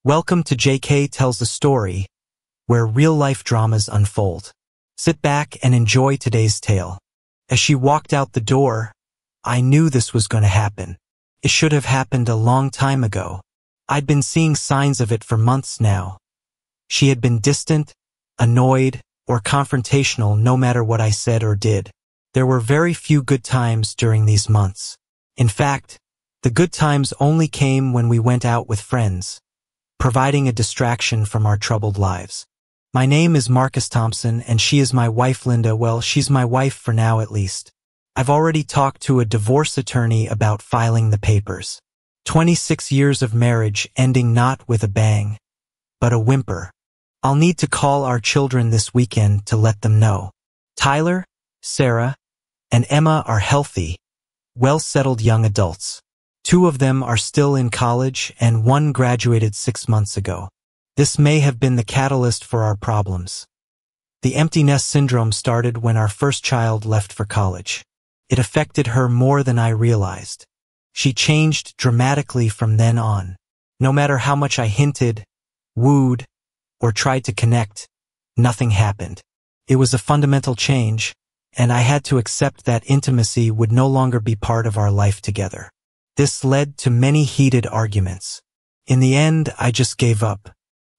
Welcome to JK Tells a Story, where real-life dramas unfold. Sit back and enjoy today's tale. As she walked out the door, I knew this was going to happen. It should have happened a long time ago. I'd been seeing signs of it for months now. She had been distant, annoyed, or confrontational no matter what I said or did. There were very few good times during these months. In fact, the good times only came when we went out with friends, providing a distraction from our troubled lives. My name is Marcus Thompson, and she is my wife Linda. Well, she's my wife for now at least. I've already talked to a divorce attorney about filing the papers. 26 years of marriage ending not with a bang, but a whimper. I'll need to call our children this weekend to let them know. Tyler, Sarah, and Emma are healthy, well-settled young adults. 2 of them are still in college and 1 graduated 6 months ago. This may have been the catalyst for our problems. The empty nest syndrome started when our first child left for college. It affected her more than I realized. She changed dramatically from then on. No matter how much I hinted, wooed, or tried to connect, nothing happened. It was a fundamental change, and I had to accept that intimacy would no longer be part of our life together. This led to many heated arguments. In the end, I just gave up.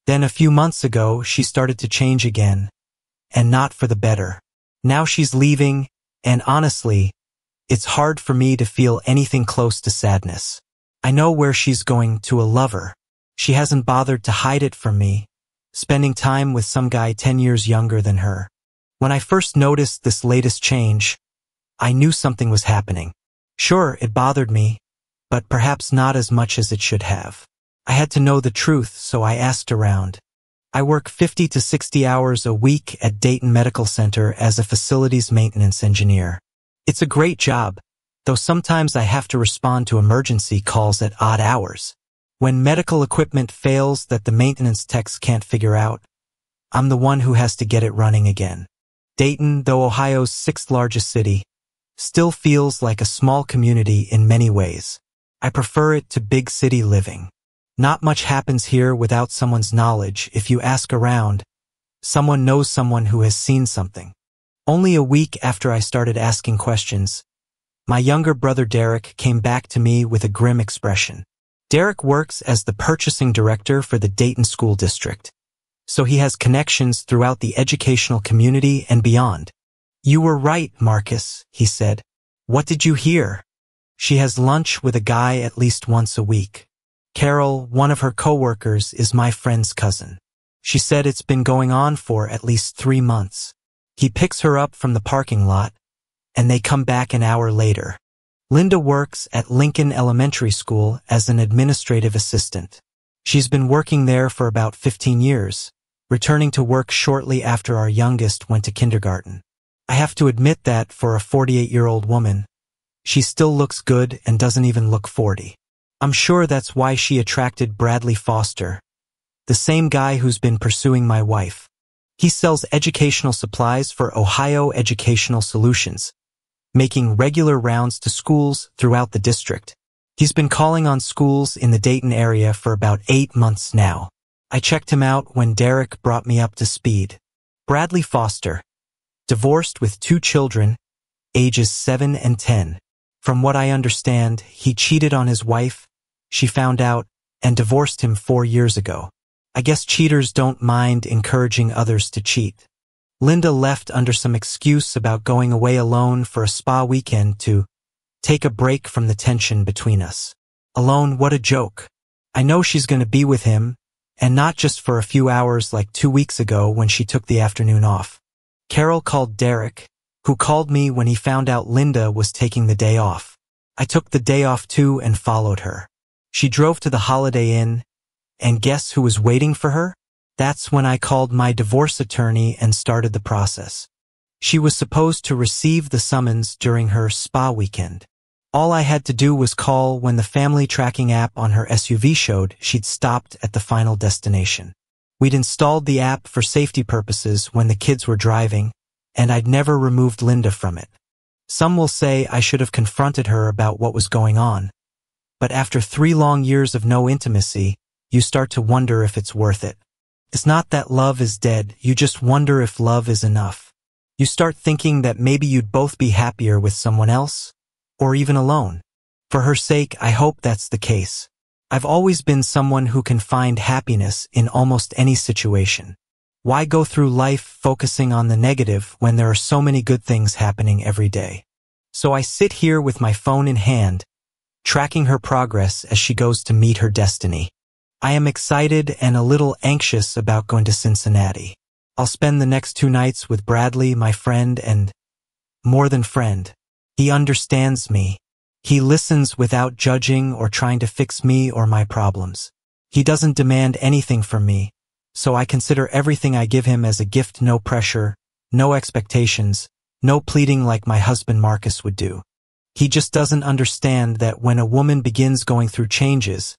Then a few months ago, she started to change again, and not for the better. Now she's leaving, and honestly, it's hard for me to feel anything close to sadness. I know where she's going, to a lover. She hasn't bothered to hide it from me, spending time with some guy 10 years younger than her. When I first noticed this latest change, I knew something was happening. Sure, it bothered me, but perhaps not as much as it should have. I had to know the truth, so I asked around. I work 50 to 60 hours a week at Dayton Medical Center as a facilities maintenance engineer. It's a great job, though sometimes I have to respond to emergency calls at odd hours. When medical equipment fails that the maintenance techs can't figure out, I'm the one who has to get it running again. Dayton, though Ohio's 6th largest city, still feels like a small community in many ways. I prefer it to big city living. Not much happens here without someone's knowledge. If you ask around, someone knows someone who has seen something. Only a week after I started asking questions, my younger brother Derek came back to me with a grim expression. Derek works as the purchasing director for the Dayton School District, so he has connections throughout the educational community and beyond. "You were right, Marcus," he said. "What did you hear?" "She has lunch with a guy at least once a week. Carol, one of her coworkers, is my friend's cousin. She said it's been going on for at least 3 months. He picks her up from the parking lot, and they come back an hour later." Linda works at Lincoln Elementary School as an administrative assistant. She's been working there for about 15 years, returning to work shortly after our youngest went to kindergarten. I have to admit that for a 48-year-old woman, she still looks good and doesn't even look 40. I'm sure that's why she attracted Bradley Foster, the same guy who's been pursuing my wife. He sells educational supplies for Ohio Educational Solutions, making regular rounds to schools throughout the district. He's been calling on schools in the Dayton area for about 8 months now. I checked him out when Derek brought me up to speed. Bradley Foster, divorced with 2 children, ages 7 and 10. From what I understand, he cheated on his wife, she found out, and divorced him 4 years ago. I guess cheaters don't mind encouraging others to cheat. Linda left under some excuse about going away alone for a spa weekend to take a break from the tension between us. Alone, what a joke. I know she's going to be with him, and not just for a few hours like 2 weeks ago when she took the afternoon off. Carol called Derek, who called me when he found out Linda was taking the day off. I took the day off too and followed her. She drove to the Holiday Inn, and guess who was waiting for her? That's when I called my divorce attorney and started the process. She was supposed to receive the summons during her spa weekend. All I had to do was call when the family tracking app on her SUV showed she'd stopped at the final destination. We'd installed the app for safety purposes when the kids were driving, and I'd never removed Linda from it. Some will say I should have confronted her about what was going on, but after 3 long years of no intimacy, you start to wonder if it's worth it. It's not that love is dead, you just wonder if love is enough. You start thinking that maybe you'd both be happier with someone else, or even alone. For her sake, I hope that's the case. I've always been someone who can find happiness in almost any situation. Why go through life focusing on the negative when there are so many good things happening every day? So I sit here with my phone in hand, tracking her progress as she goes to meet her destiny. I am excited and a little anxious about going to Cincinnati. I'll spend the next 2 nights with Bradley, my friend, and more than friend. He understands me. He listens without judging or trying to fix me or my problems. He doesn't demand anything from me, so I consider everything I give him as a gift, no pressure, no expectations, no pleading like my husband Marcus would do. He just doesn't understand that when a woman begins going through changes,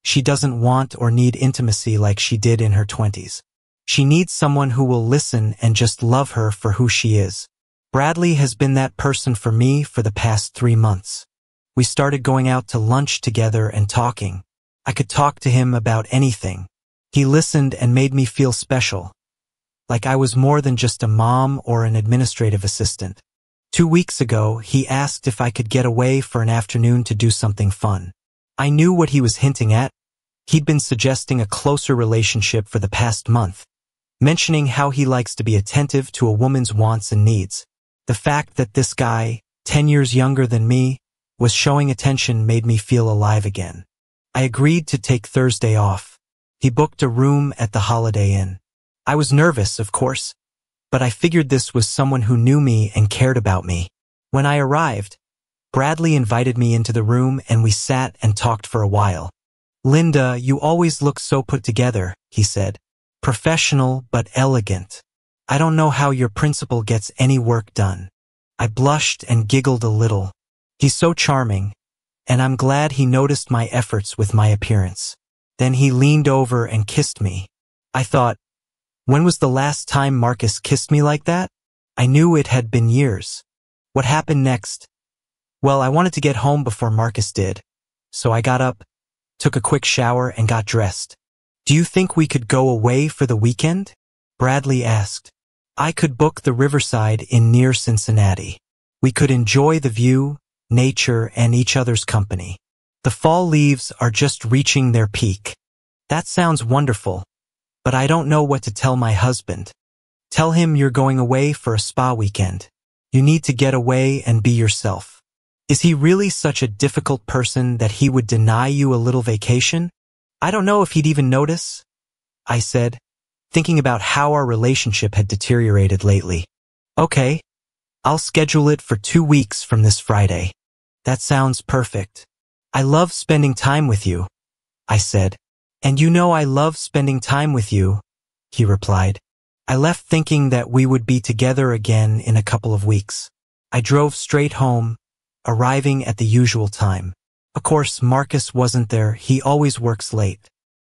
she doesn't want or need intimacy like she did in her 20s. She needs someone who will listen and just love her for who she is. Bradley has been that person for me for the past 3 months. We started going out to lunch together and talking. I could talk to him about anything. He listened and made me feel special, like I was more than just a mom or an administrative assistant. 2 weeks ago, he asked if I could get away for an afternoon to do something fun. I knew what he was hinting at. He'd been suggesting a closer relationship for the past month, mentioning how he likes to be attentive to a woman's wants and needs. The fact that this guy, 10 years younger than me, was showing attention made me feel alive again. I agreed to take Thursday off. He booked a room at the Holiday Inn. I was nervous, of course, but I figured this was someone who knew me and cared about me. When I arrived, Bradley invited me into the room and we sat and talked for a while. "Linda, you always look so put together," he said. "Professional but elegant. I don't know how your principal gets any work done." I blushed and giggled a little. He's so charming, and I'm glad he noticed my efforts with my appearance. Then he leaned over and kissed me. I thought, when was the last time Marcus kissed me like that? I knew it had been years. What happened next? Well, I wanted to get home before Marcus did, so I got up, took a quick shower, and got dressed. "Do you think we could go away for the weekend?" Bradley asked. "I could book the Riverside Inn near Cincinnati. We could enjoy the view, nature, and each other's company. The fall leaves are just reaching their peak." "That sounds wonderful, but I don't know what to tell my husband." "Tell him you're going away for a spa weekend. You need to get away and be yourself." Is he really such a difficult person that he would deny you a little vacation? "I don't know if he'd even notice," I said, thinking about how our relationship had deteriorated lately. "Okay, I'll schedule it for 2 weeks from this Friday." "That sounds perfect. I love spending time with you," I said. "And you know I love spending time with you," he replied. I left thinking that we would be together again in a couple of weeks. I drove straight home, arriving at the usual time. Of course, Marcus wasn't there. He always works late.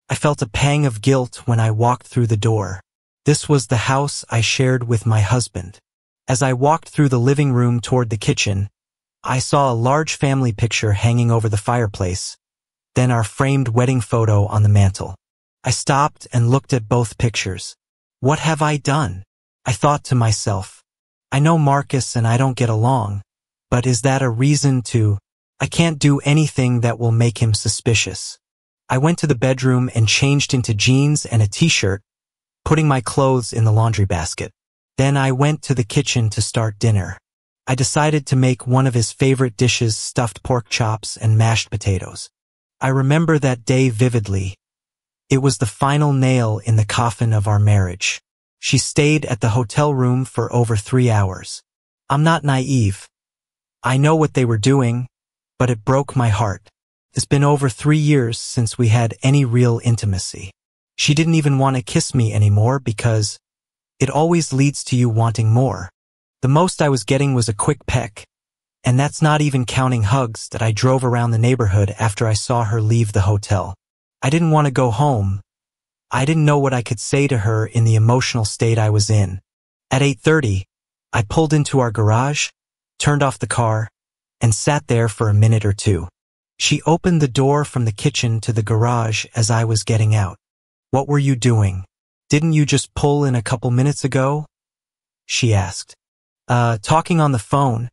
I felt a pang of guilt when I walked through the door. This was the house I shared with my husband. As I walked through the living room toward the kitchen, I saw a large family picture hanging over the fireplace, then our framed wedding photo on the mantel. I stopped and looked at both pictures. What have I done? I thought to myself. I know Marcus and I don't get along, but is that a reason to? I can't do anything that will make him suspicious. I went to the bedroom and changed into jeans and a t-shirt, putting my clothes in the laundry basket. Then I went to the kitchen to start dinner. I decided to make one of his favorite dishes, stuffed pork chops and mashed potatoes. I remember that day vividly. It was the final nail in the coffin of our marriage. She stayed at the hotel room for over 3 hours. I'm not naive. I know what they were doing, but it broke my heart. It's been over 3 years since we had any real intimacy. She didn't even want to kiss me anymore because it always leads to you wanting more. The most I was getting was a quick peck, and that's not even counting hugs that I drove around the neighborhood after I saw her leave the hotel. I didn't want to go home. I didn't know what I could say to her in the emotional state I was in. At 8:30, I pulled into our garage, turned off the car, and sat there for a minute or two. She opened the door from the kitchen to the garage as I was getting out. What were you doing? Didn't you just pull in a couple minutes ago? She asked. Talking on the phone,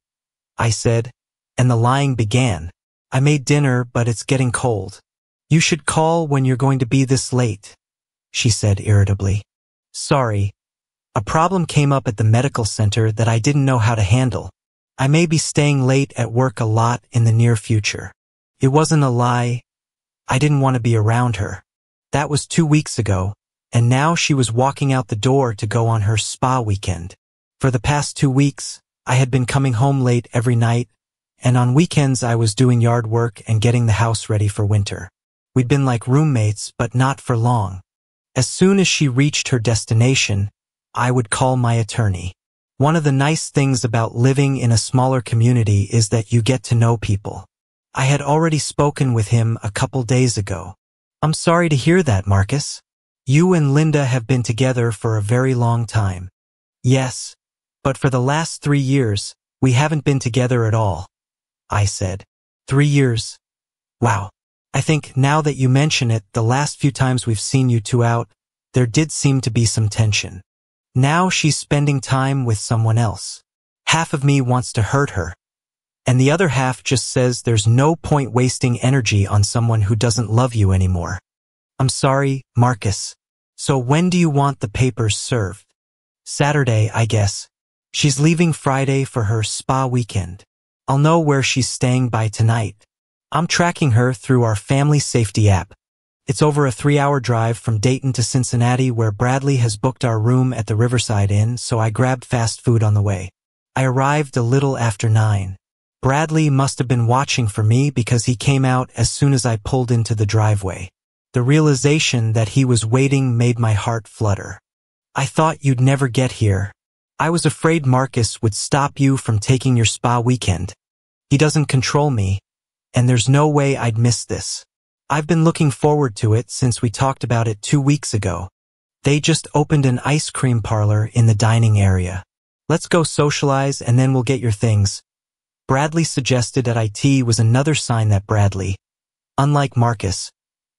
I said, and the lying began. I made dinner, but it's getting cold. You should call when you're going to be this late, she said irritably. Sorry. A problem came up at the medical center that I didn't know how to handle. I may be staying late at work a lot in the near future. It wasn't a lie. I didn't want to be around her. That was 2 weeks ago, and now she was walking out the door to go on her spa weekend. For the past 2 weeks, I had been coming home late every night, and on weekends I was doing yard work and getting the house ready for winter. We'd been like roommates, but not for long. As soon as she reached her destination, I would call my attorney. One of the nice things about living in a smaller community is that you get to know people. I had already spoken with him a couple days ago. I'm sorry to hear that, Marcus. You and Linda have been together for a very long time. Yes, but for the last 3 years, we haven't been together at all, I said. 3 years. Wow. I think now that you mention it, the last few times we've seen you two out, there did seem to be some tension. Now she's spending time with someone else. Half of me wants to hurt her, and the other half just says there's no point wasting energy on someone who doesn't love you anymore. I'm sorry, Marcus. So when do you want the papers served? Saturday, I guess. She's leaving Friday for her spa weekend. I'll know where she's staying by tonight. I'm tracking her through our family safety app. It's over a 3-hour drive from Dayton to Cincinnati, where Bradley has booked our room at the Riverside Inn, so I grabbed fast food on the way. I arrived a little after 9. Bradley must have been watching for me because he came out as soon as I pulled into the driveway. The realization that he was waiting made my heart flutter. I thought you'd never get here. I was afraid Marcus would stop you from taking your spa weekend. He doesn't control me, and there's no way I'd miss this. I've been looking forward to it since we talked about it 2 weeks ago. They just opened an ice cream parlor in the dining area. Let's go socialize and then we'll get your things. Bradley suggested at IT was another sign that Bradley, unlike Marcus,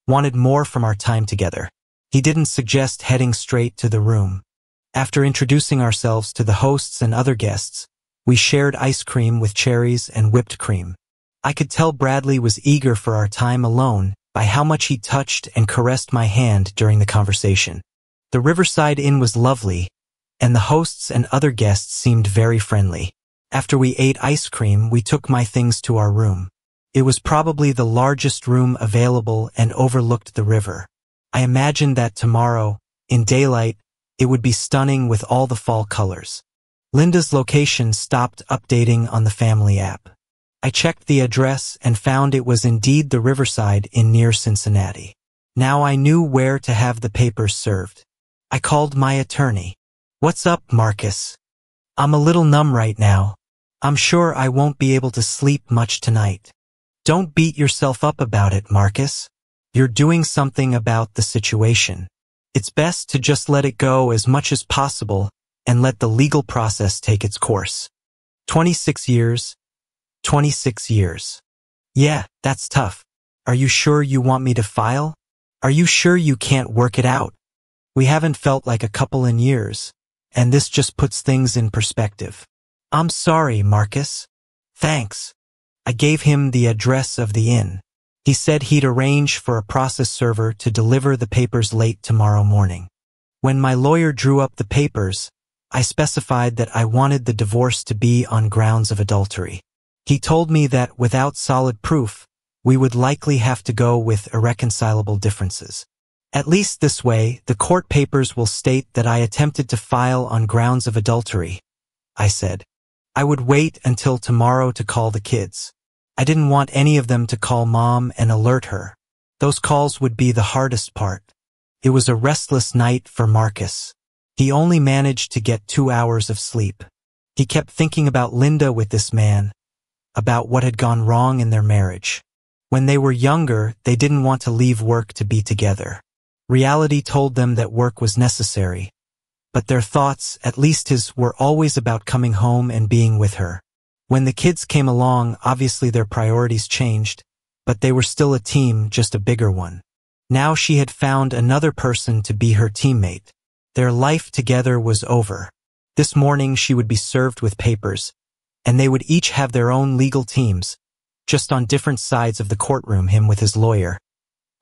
wanted more from our time together. He didn't suggest heading straight to the room. After introducing ourselves to the hosts and other guests, we shared ice cream with cherries and whipped cream. I could tell Bradley was eager for our time alone by how much he touched and caressed my hand during the conversation. The Riverside Inn was lovely, and the hosts and other guests seemed very friendly. After we ate ice cream, we took my things to our room. It was probably the largest room available and overlooked the river. I imagined that tomorrow, in daylight, it would be stunning with all the fall colors. Linda's location stopped updating on the family app. I checked the address and found it was indeed the Riverside Inn near Cincinnati. Now I knew where to have the papers served. I called my attorney. What's up, Marcus? I'm a little numb right now. I'm sure I won't be able to sleep much tonight. Don't beat yourself up about it, Marcus. You're doing something about the situation. It's best to just let it go as much as possible and let the legal process take its course. 26 years. 26 years. Yeah, that's tough. Are you sure you want me to file? Are you sure you can't work it out? We haven't felt like a couple in years, and this just puts things in perspective. I'm sorry, Marcus. Thanks. I gave him the address of the inn. He said he'd arrange for a process server to deliver the papers late tomorrow morning. When my lawyer drew up the papers, I specified that I wanted the divorce to be on grounds of adultery. He told me that without solid proof, we would likely have to go with irreconcilable differences. At least this way, the court papers will state that I attempted to file on grounds of adultery, I said. I would wait until tomorrow to call the kids. I didn't want any of them to call Mom and alert her. Those calls would be the hardest part. It was a restless night for Marcus. He only managed to get 2 hours of sleep. He kept thinking about Linda with this man, about what had gone wrong in their marriage. When they were younger, they didn't want to leave work to be together. Reality told them that work was necessary, but their thoughts, at least his, were always about coming home and being with her. When the kids came along, obviously their priorities changed, but they were still a team, just a bigger one. Now she had found another person to be her teammate. Their life together was over. This morning she would be served with papers, and they would each have their own legal teams, just on different sides of the courtroom, him with his lawyer,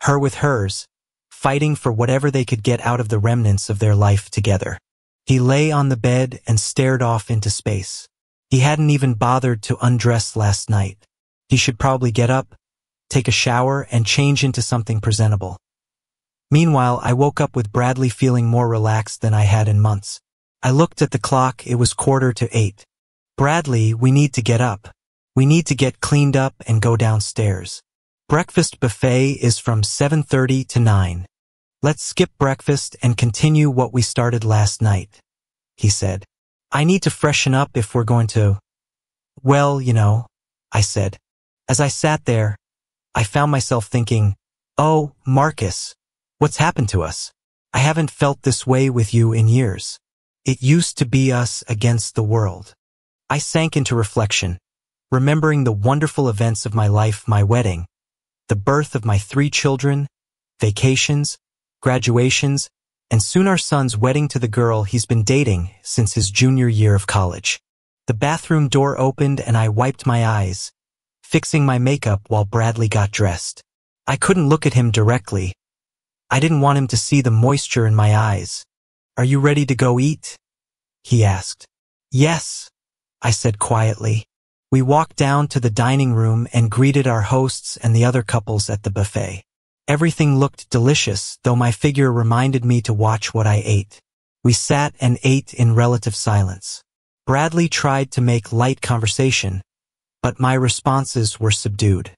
her with hers, fighting for whatever they could get out of the remnants of their life together. He lay on the bed and stared off into space. He hadn't even bothered to undress last night. He should probably get up, take a shower, and change into something presentable. Meanwhile, I woke up with Bradley feeling more relaxed than I had in months. I looked at the clock. It was 7:45. Bradley, we need to get up. We need to get cleaned up and go downstairs. Breakfast buffet is from 7:30 to 9. Let's skip breakfast and continue what we started last night, he said. I need to freshen up if we're going to. Well, I said. As I sat there, I found myself thinking, oh, Marcus, what's happened to us? I haven't felt this way with you in years. It used to be us against the world. I sank into reflection, remembering the wonderful events of my life, my wedding, the birth of my 3 children, vacations, graduations, and soon our son's wedding to the girl he's been dating since his junior year of college. The bathroom door opened and I wiped my eyes, fixing my makeup while Bradley got dressed. I couldn't look at him directly. I didn't want him to see the moisture in my eyes. Are you ready to go eat? He asked. Yes, I said quietly. We walked down to the dining room and greeted our hosts and the other couples at the buffet. Everything looked delicious, though my figure reminded me to watch what I ate. We sat and ate in relative silence. Bradley tried to make light conversation, but my responses were subdued.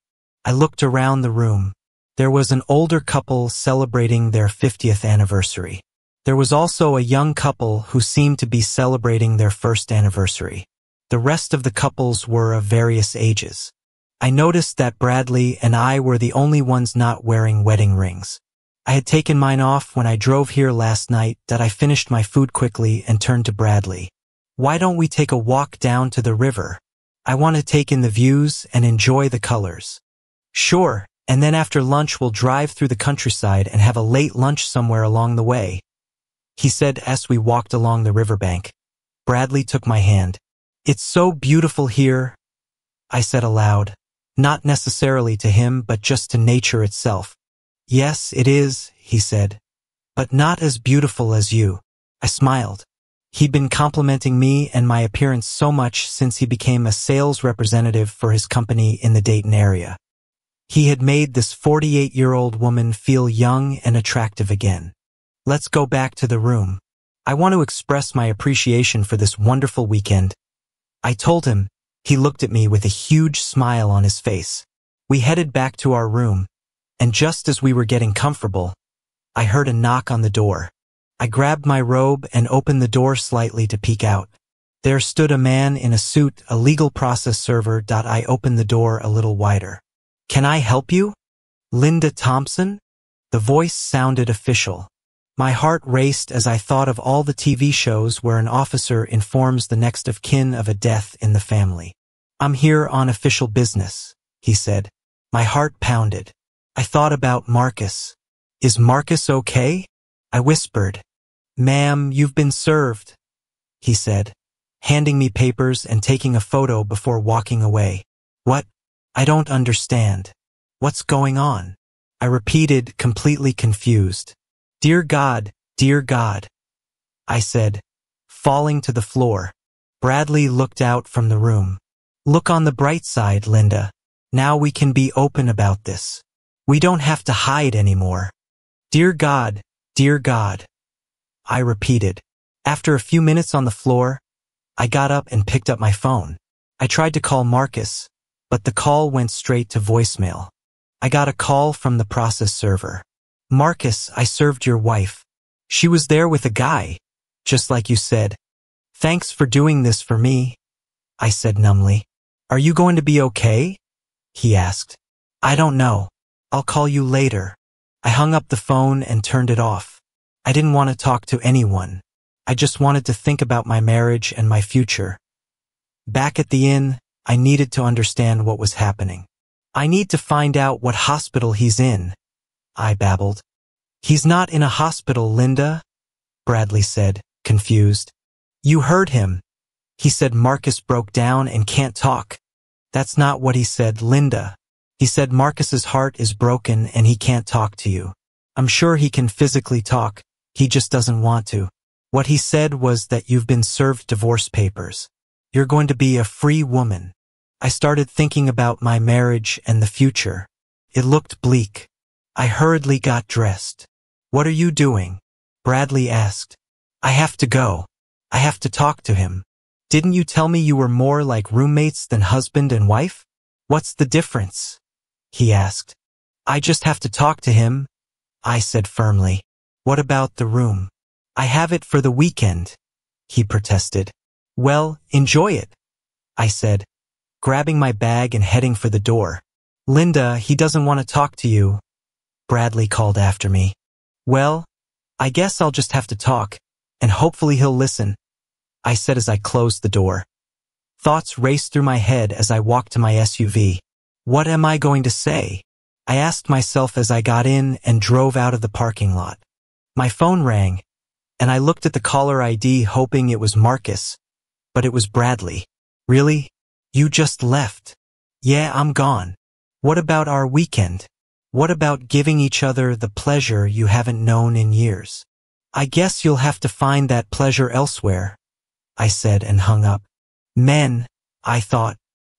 I looked around the room. There was an older couple celebrating their 50th anniversary. There was also a young couple who seemed to be celebrating their first anniversary. The rest of the couples were of various ages. I noticed that Bradley and I were the only ones not wearing wedding rings. I had taken mine off when I drove here last night. That I finished my food quickly and turned to Bradley. Why don't we take a walk down to the river? I want to take in the views and enjoy the colors. Sure, and then after lunch we'll drive through the countryside and have a late lunch somewhere along the way, he said as we walked along the riverbank. Bradley took my hand. It's so beautiful here, I said aloud, not necessarily to him but just to nature itself. Yes, it is, he said, but not as beautiful as you. I smiled. He'd been complimenting me and my appearance so much since he became a sales representative for his company in the Dayton area. He had made this 48-year-old woman feel young and attractive again. Let's go back to the room. I want to express my appreciation for this wonderful weekend, I told him. He looked at me with a huge smile on his face. We headed back to our room, and just as we were getting comfortable, I heard a knock on the door. I grabbed my robe and opened the door slightly to peek out. There stood a man in a suit, a legal process server. I opened the door a little wider. Can I help you? Linda Thompson? The voice sounded official. My heart raced as I thought of all the TV shows where an officer informs the next of kin of a death in the family. I'm here on official business, he said. My heart pounded. I thought about Marcus. Is Marcus okay? I whispered. Ma'am, you've been served, he said, handing me papers and taking a photo before walking away. What? I don't understand. What's going on? I repeated, completely confused. Dear God, I said, falling to the floor. Bradley looked out from the room. Look on the bright side, Linda. Now we can be open about this. We don't have to hide anymore. Dear God, I repeated. After a few minutes on the floor, I got up and picked up my phone. I tried to call Marcus, but the call went straight to voicemail. I got a call from the process server. Marcus, I served your wife. She was there with a guy, just like you said. Thanks for doing this for me, I said numbly. Are you going to be okay? He asked. I don't know. I'll call you later. I hung up the phone and turned it off. I didn't want to talk to anyone. I just wanted to think about my marriage and my future. Back at the inn, I needed to understand what was happening. I need to find out what hospital he's in, I babbled. He's not in a hospital, Linda, Bradley said, confused. You heard him. He said Marcus broke down and can't talk. That's not what he said, Linda. He said Marcus's heart is broken and he can't talk to you. I'm sure he can physically talk, he just doesn't want to. What he said was that you've been served divorce papers. You're going to be a free woman. I started thinking about my marriage and the future. It looked bleak. I hurriedly got dressed. What are you doing? Bradley asked. I have to go. I have to talk to him. Didn't you tell me you were more like roommates than husband and wife? What's the difference? He asked. I just have to talk to him, I said firmly. What about the room? I have it for the weekend, he protested. Well, enjoy it, I said, grabbing my bag and heading for the door. Linda, he doesn't want to talk to you, Bradley called after me. Well, I guess I'll just have to talk, and hopefully he'll listen, I said as I closed the door. Thoughts raced through my head as I walked to my SUV. What am I going to say? I asked myself as I got in and drove out of the parking lot. My phone rang, and I looked at the caller ID hoping it was Marcus, but it was Bradley. Really? You just left? Yeah, I'm gone. What about our weekend? What about giving each other the pleasure you haven't known in years? I guess you'll have to find that pleasure elsewhere, I said and hung up. Men, I thought,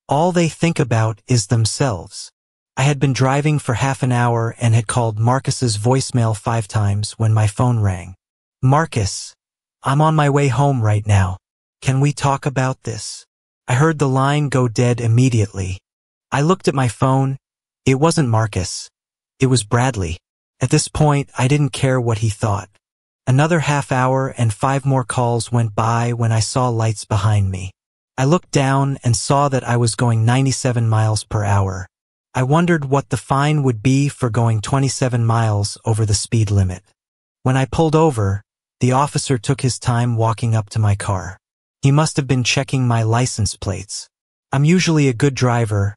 all they think about is themselves. I had been driving for half an hour and had called Marcus's voicemail 5 times when my phone rang. Marcus, I'm on my way home right now. Can we talk about this? I heard the line go dead immediately. I looked at my phone. It wasn't Marcus. It was Bradley. At this point, I didn't care what he thought. Another half hour and 5 more calls went by when I saw lights behind me. I looked down and saw that I was going 97 miles per hour. I wondered what the fine would be for going 27 miles over the speed limit. When I pulled over, the officer took his time walking up to my car. He must have been checking my license plates. I'm usually a good driver.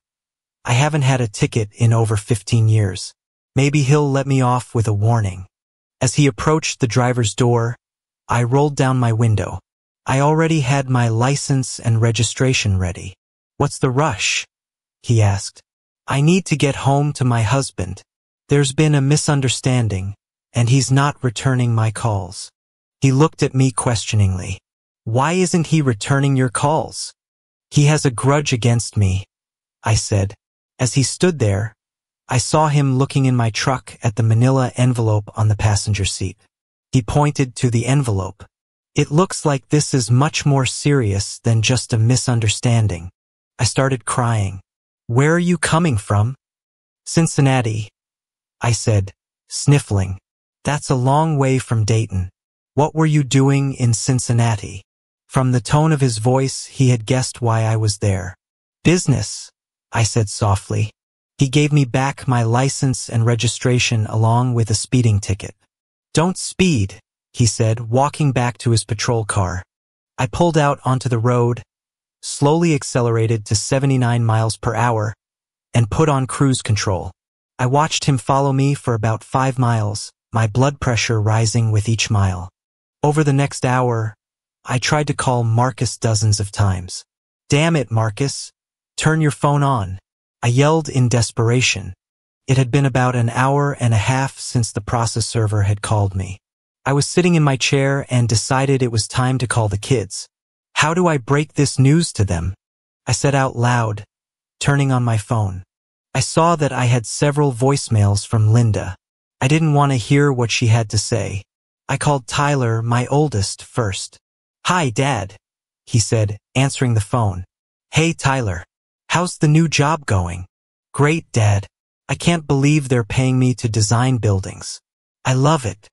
I haven't had a ticket in over 15 years. Maybe he'll let me off with a warning. As he approached the driver's door, I rolled down my window. I already had my license and registration ready. What's the rush? He asked. I need to get home to my husband. There's been a misunderstanding, and he's not returning my calls. He looked at me questioningly. Why isn't he returning your calls? He has a grudge against me, I said. As he stood there, I saw him looking in my truck at the manila envelope on the passenger seat. He pointed to the envelope. It looks like this is much more serious than just a misunderstanding. I started crying. Where are you coming from? Cincinnati, I said, sniffling. That's a long way from Dayton. What were you doing in Cincinnati? From the tone of his voice, he had guessed why I was there. Business, I said softly. He gave me back my license and registration along with a speeding ticket. Don't speed, he said, walking back to his patrol car. I pulled out onto the road, slowly accelerated to 79 miles per hour, and put on cruise control. I watched him follow me for about 5 miles, my blood pressure rising with each mile. Over the next hour, I tried to call Marcus dozens of times. Damn it, Marcus. Turn your phone on. I yelled in desperation. It had been about an hour and a half since the process server had called me. I was sitting in my chair and decided it was time to call the kids. How do I break this news to them? I said out loud, turning on my phone. I saw that I had several voicemails from Linda. I didn't want to hear what she had to say. I called Tyler, my oldest, first. Hi, Dad, he said, answering the phone. Hey, Tyler. How's the new job going? Great, Dad. I can't believe they're paying me to design buildings. I love it.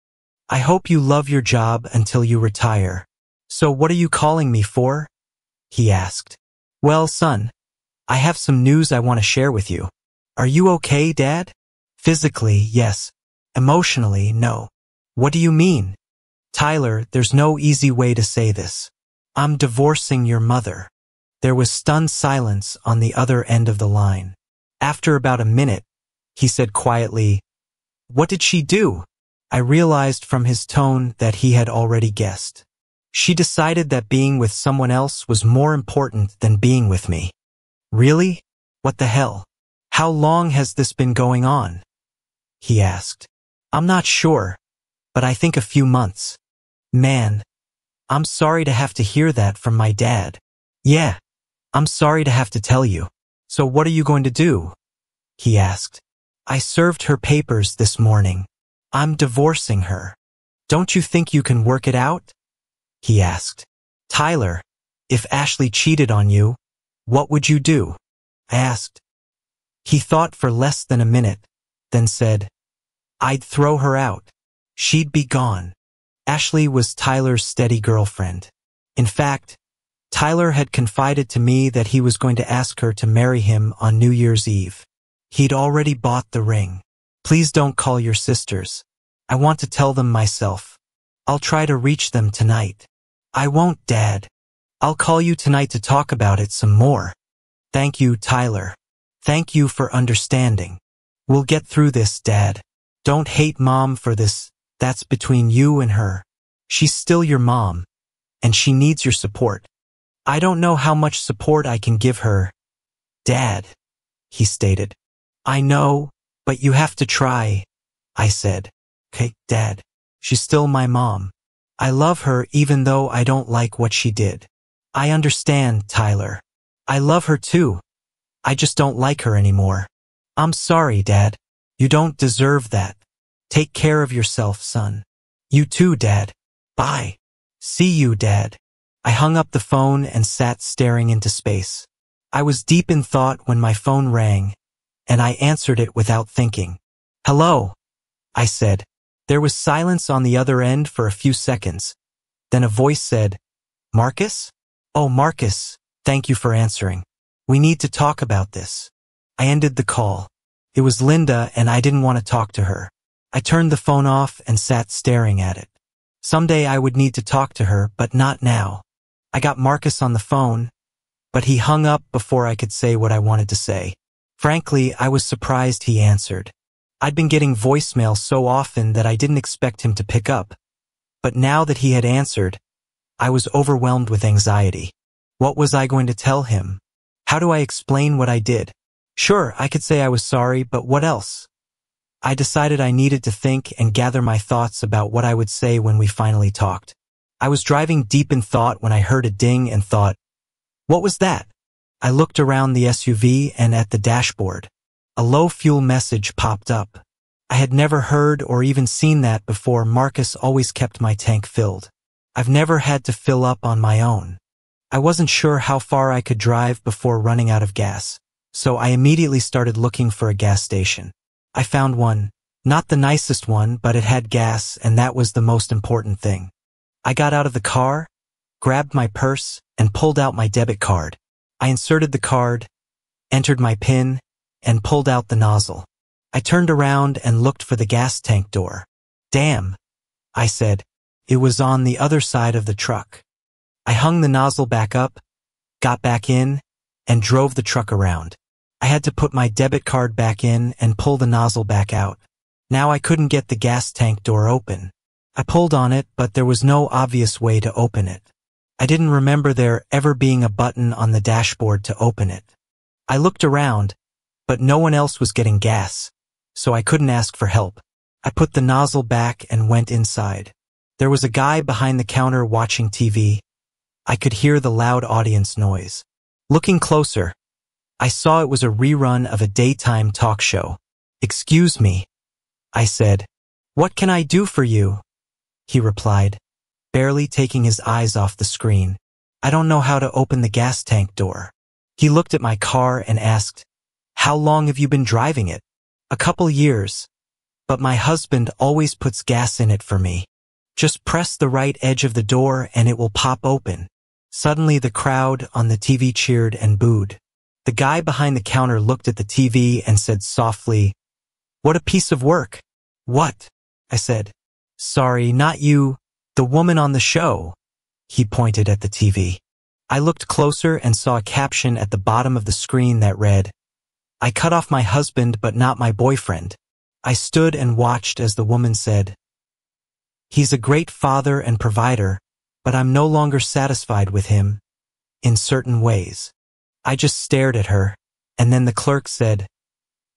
I hope you love your job until you retire. So what are you calling me for? He asked. Well, son, I have some news I want to share with you. Are you okay, Dad? Physically, yes. Emotionally, no. What do you mean? Tyler, there's no easy way to say this. I'm divorcing your mother. There was stunned silence on the other end of the line. After about a minute, he said quietly, "What did she do?" I realized from his tone that he had already guessed. She decided that being with someone else was more important than being with me. Really? What the hell? How long has this been going on? He asked. I'm not sure, but I think a few months. Man, I'm sorry to have to hear that from my dad. Yeah, I'm sorry to have to tell you. So what are you going to do? He asked. I served her papers this morning. I'm divorcing her. Don't you think you can work it out? He asked. Tyler, if Ashley cheated on you, what would you do? I asked. He thought for less than a minute, then said, I'd throw her out. She'd be gone. Ashley was Tyler's steady girlfriend. In fact, Tyler had confided to me that he was going to ask her to marry him on New Year's Eve. He'd already bought the ring. Please don't call your sisters. I want to tell them myself. I'll try to reach them tonight. I won't, Dad. I'll call you tonight to talk about it some more. Thank you, Tyler. Thank you for understanding. We'll get through this, Dad. Don't hate Mom for this. That's between you and her. She's still your mom, and she needs your support. I don't know how much support I can give her, Dad, he stated. I know, but you have to try, I said. Okay, Dad. She's still my mom. I love her even though I don't like what she did. I understand, Tyler. I love her too. I just don't like her anymore. I'm sorry, Dad. You don't deserve that. Take care of yourself, son. You too, Dad. Bye. See you, Dad. I hung up the phone and sat staring into space. I was deep in thought when my phone rang, and I answered it without thinking. Hello, I said. There was silence on the other end for a few seconds. Then a voice said, Marcus? Oh, Marcus, thank you for answering. We need to talk about this. I ended the call. It was Linda, and I didn't want to talk to her. I turned the phone off and sat staring at it. Someday I would need to talk to her, but not now. I got Marcus on the phone, but he hung up before I could say what I wanted to say. Frankly, I was surprised he answered. I'd been getting voicemail so often that I didn't expect him to pick up. But now that he had answered, I was overwhelmed with anxiety. What was I going to tell him? How do I explain what I did? Sure, I could say I was sorry, but what else? I decided I needed to think and gather my thoughts about what I would say when we finally talked. I was driving deep in thought when I heard a ding and thought, what was that? I looked around the SUV and at the dashboard. A low fuel message popped up. I had never heard or even seen that before. Marcus always kept my tank filled. I've never had to fill up on my own. I wasn't sure how far I could drive before running out of gas, so I immediately started looking for a gas station. I found one, not the nicest one, but it had gas, and that was the most important thing. I got out of the car, grabbed my purse, and pulled out my debit card. I inserted the card, entered my PIN, and pulled out the nozzle. I turned around and looked for the gas tank door. Damn, I said. It was on the other side of the truck. I hung the nozzle back up, got back in, and drove the truck around. I had to put my debit card back in and pull the nozzle back out. Now I couldn't get the gas tank door open. I pulled on it, but there was no obvious way to open it. I didn't remember there ever being a button on the dashboard to open it. I looked around, but no one else was getting gas, so I couldn't ask for help. I put the nozzle back and went inside. There was a guy behind the counter watching TV. I could hear the loud audience noise. Looking closer, I saw it was a rerun of a daytime talk show. Excuse me, I said. What can I do for you? He replied, barely taking his eyes off the screen. I don't know how to open the gas tank door. He looked at my car and asked, how long have you been driving it? A couple years, but my husband always puts gas in it for me. Just press the right edge of the door and it will pop open. Suddenly the crowd on the TV cheered and booed. The guy behind the counter looked at the TV and said softly, what a piece of work. What? I said. Sorry, not you, the woman on the show. He pointed at the TV. I looked closer and saw a caption at the bottom of the screen that read, I cut off my husband but not my boyfriend. I stood and watched as the woman said, "He's a great father and provider, but I'm no longer satisfied with him, in certain ways." I just stared at her, and then the clerk said,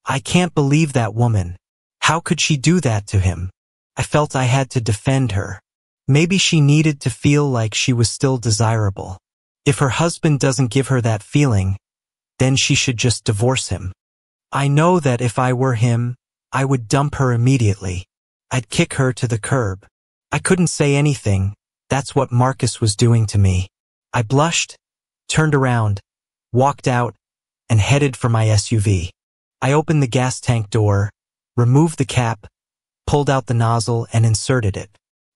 "I can't believe that woman. How could she do that to him?" I felt I had to defend her. Maybe she needed to feel like she was still desirable. If her husband doesn't give her that feeling, then she should just divorce him. I know that if I were him, I would dump her immediately. I'd kick her to the curb. I couldn't say anything. That's what Marcus was doing to me. I blushed, turned around, walked out, and headed for my SUV. I opened the gas tank door, removed the cap, pulled out the nozzle, and inserted it.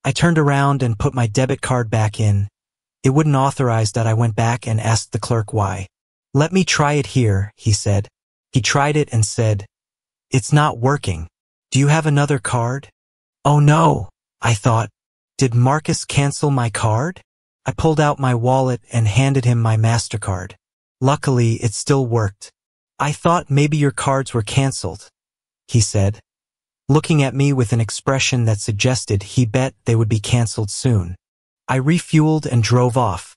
I turned around and put my debit card back in. It wouldn't authorize that. I went back and asked the clerk why. "Let me try it here," he said. He tried it and said, "It's not working. Do you have another card?" Oh no, I thought. Did Marcus cancel my card? I pulled out my wallet and handed him my MasterCard. Luckily, it still worked. "I thought maybe your cards were canceled," he said, looking at me with an expression that suggested he bet they would be canceled soon. I refueled and drove off,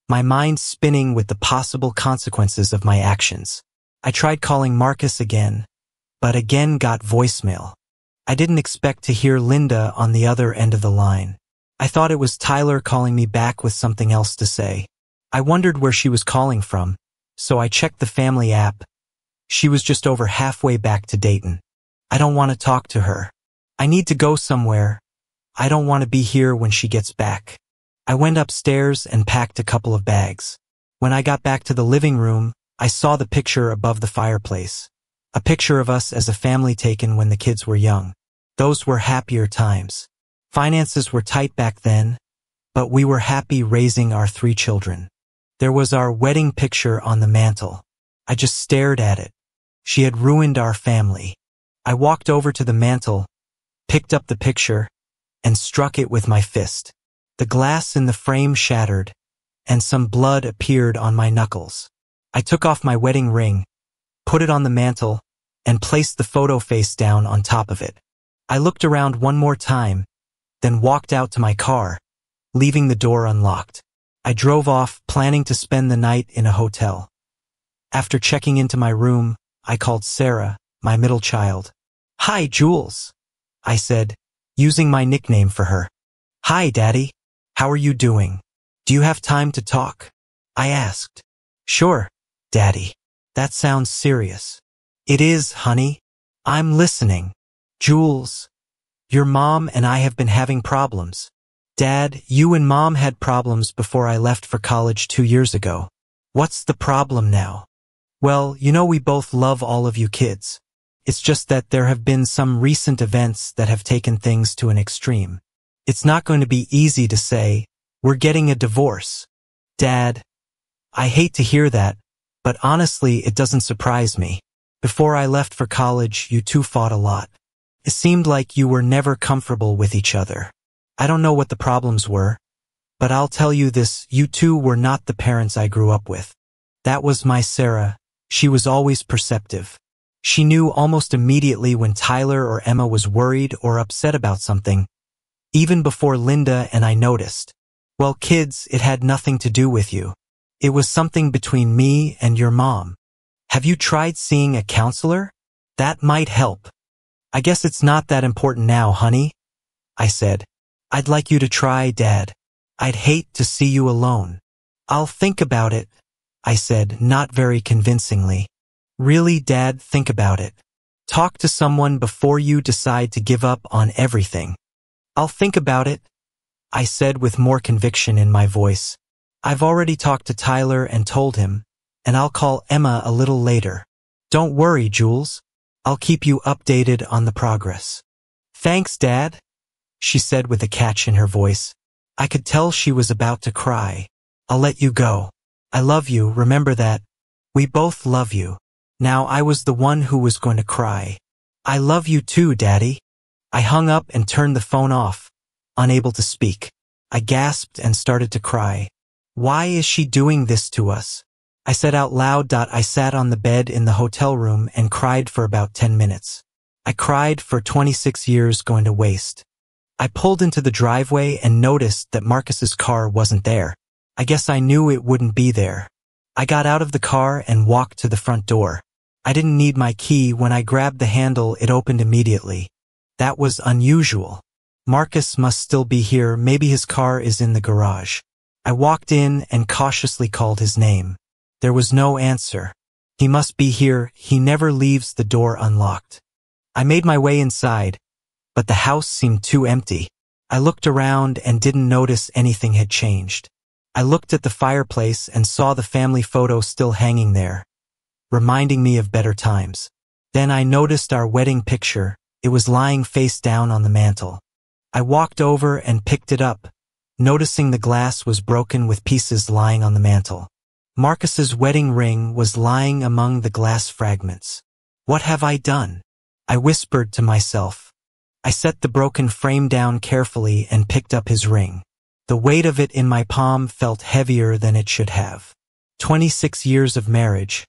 my mind spinning with the possible consequences of my actions. I tried calling Marcus again, but again got voicemail. I didn't expect to hear Linda on the other end of the line. I thought it was Tyler calling me back with something else to say. I wondered where she was calling from, so I checked the family app. She was just over halfway back to Dayton. I don't want to talk to her. I need to go somewhere. I don't want to be here when she gets back. I went upstairs and packed a couple of bags. When I got back to the living room, I saw the picture above the fireplace. A picture of us as a family taken when the kids were young. Those were happier times. Finances were tight back then, but we were happy raising our 3 children. There was our wedding picture on the mantel. I just stared at it. She had ruined our family. I walked over to the mantel, picked up the picture, and struck it with my fist. The glass in the frame shattered, and some blood appeared on my knuckles. I took off my wedding ring, put it on the mantel, and placed the photo face down on top of it. I looked around one more time, then walked out to my car, leaving the door unlocked. I drove off, planning to spend the night in a hotel. After checking into my room, I called Sarah, my middle child. "Hi, Jules," I said, using my nickname for her. "Hi, Daddy. How are you doing? Do you have time to talk?" I asked. "Sure, Daddy. That sounds serious." "It is, honey. I'm listening." "Jules, your mom and I have been having problems." "Dad, you and Mom had problems before I left for college 2 years ago. What's the problem now?" "Well, you know we both love all of you kids. It's just that there have been some recent events that have taken things to an extreme. It's not going to be easy to say, we're getting a divorce." "Dad, I hate to hear that, but honestly it doesn't surprise me. Before I left for college, you two fought a lot. It seemed like you were never comfortable with each other. I don't know what the problems were, but I'll tell you this, you two were not the parents I grew up with. That was my Sarah. She was always perceptive. She knew almost immediately when Tyler or Emma was worried or upset about something, even before Linda and I noticed. Well, kids, it had nothing to do with you. It was something between me and your mom. Have you tried seeing a counselor? That might help." "I guess it's not that important now, honey," I said. "I'd like you to try, Dad. I'd hate to see you alone." "I'll think about it," I said, not very convincingly. "Really, Dad, think about it. Talk to someone before you decide to give up on everything." "I'll think about it," I said with more conviction in my voice. "I've already talked to Tyler and told him, and I'll call Emma a little later. Don't worry, Jules. I'll keep you updated on the progress." "Thanks, Dad," she said with a catch in her voice. I could tell she was about to cry. "I'll let you go. I love you, remember that. We both love you." Now I was the one who was going to cry. "I love you too, Daddy." I hung up and turned the phone off, unable to speak. I gasped and started to cry. Why is she doing this to us? I said out loud. I sat on the bed in the hotel room and cried for about 10 minutes. I cried for 26 years going to waste. I pulled into the driveway and noticed that Marcus's car wasn't there. I guess I knew it wouldn't be there. I got out of the car and walked to the front door. I didn't need my key. When I grabbed the handle, it opened immediately. That was unusual. Marcus must still be here. Maybe his car is in the garage. I walked in and cautiously called his name. There was no answer. He must be here. He never leaves the door unlocked. I made my way inside, but the house seemed too empty. I looked around and didn't notice anything had changed. I looked at the fireplace and saw the family photo still hanging there, reminding me of better times. Then I noticed our wedding picture. It was lying face down on the mantel. I walked over and picked it up, noticing the glass was broken with pieces lying on the mantel. Marcus's wedding ring was lying among the glass fragments. What have I done? I whispered to myself. I set the broken frame down carefully and picked up his ring. The weight of it in my palm felt heavier than it should have. 26 years of marriage,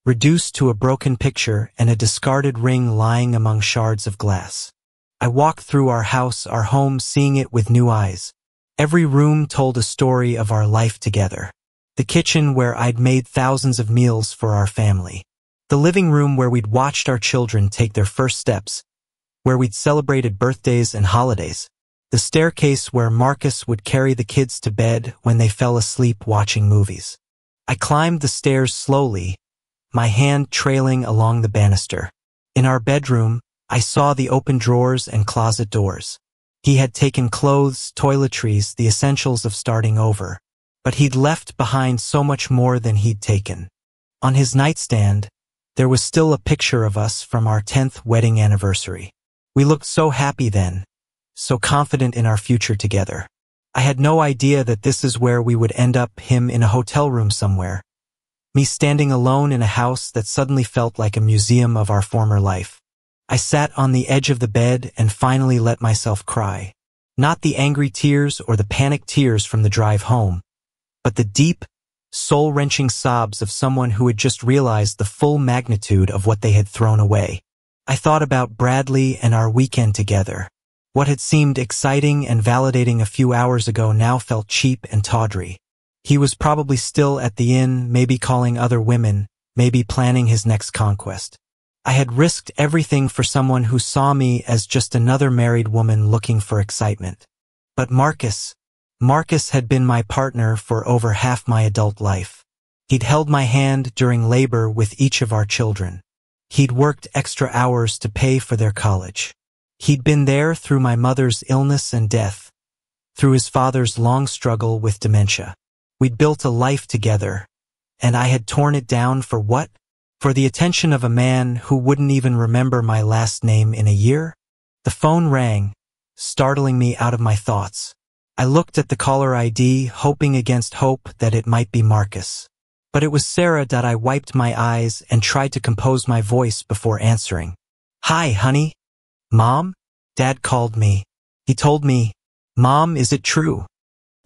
reduced to a broken picture and a discarded ring lying among shards of glass. I walked through our house, our home, seeing it with new eyes. Every room told a story of our life together. The kitchen where I'd made thousands of meals for our family. The living room where we'd watched our children take their first steps, where we'd celebrated birthdays and holidays. The staircase where Marcus would carry the kids to bed when they fell asleep watching movies. I climbed the stairs slowly, my hand trailing along the banister. In our bedroom, I saw the open drawers and closet doors. He had taken clothes, toiletries, the essentials of starting over. But he'd left behind so much more than he'd taken. On his nightstand, there was still a picture of us from our 10th wedding anniversary. We looked so happy then, so confident in our future together. I had no idea that this is where we would end up, him in a hotel room somewhere. Me standing alone in a house that suddenly felt like a museum of our former life. I sat on the edge of the bed and finally let myself cry. Not the angry tears or the panicked tears from the drive home, but the deep, soul-wrenching sobs of someone who had just realized the full magnitude of what they had thrown away. I thought about Bradley and our weekend together. What had seemed exciting and validating a few hours ago now felt cheap and tawdry. He was probably still at the inn, maybe calling other women, maybe planning his next conquest. I had risked everything for someone who saw me as just another married woman looking for excitement. But Marcus had been my partner for over half my adult life. He'd held my hand during labor with each of our children. He'd worked extra hours to pay for their college. He'd been there through my mother's illness and death, through his father's long struggle with dementia. We'd built a life together, and I had torn it down for what? For the attention of a man who wouldn't even remember my last name in a year? The phone rang, startling me out of my thoughts. I looked at the caller ID, hoping against hope that it might be Marcus. But it was Sarah. I wiped my eyes and tried to compose my voice before answering. "Hi, honey." "Mom?" Dad called me. He told me, "Mom, is it true?"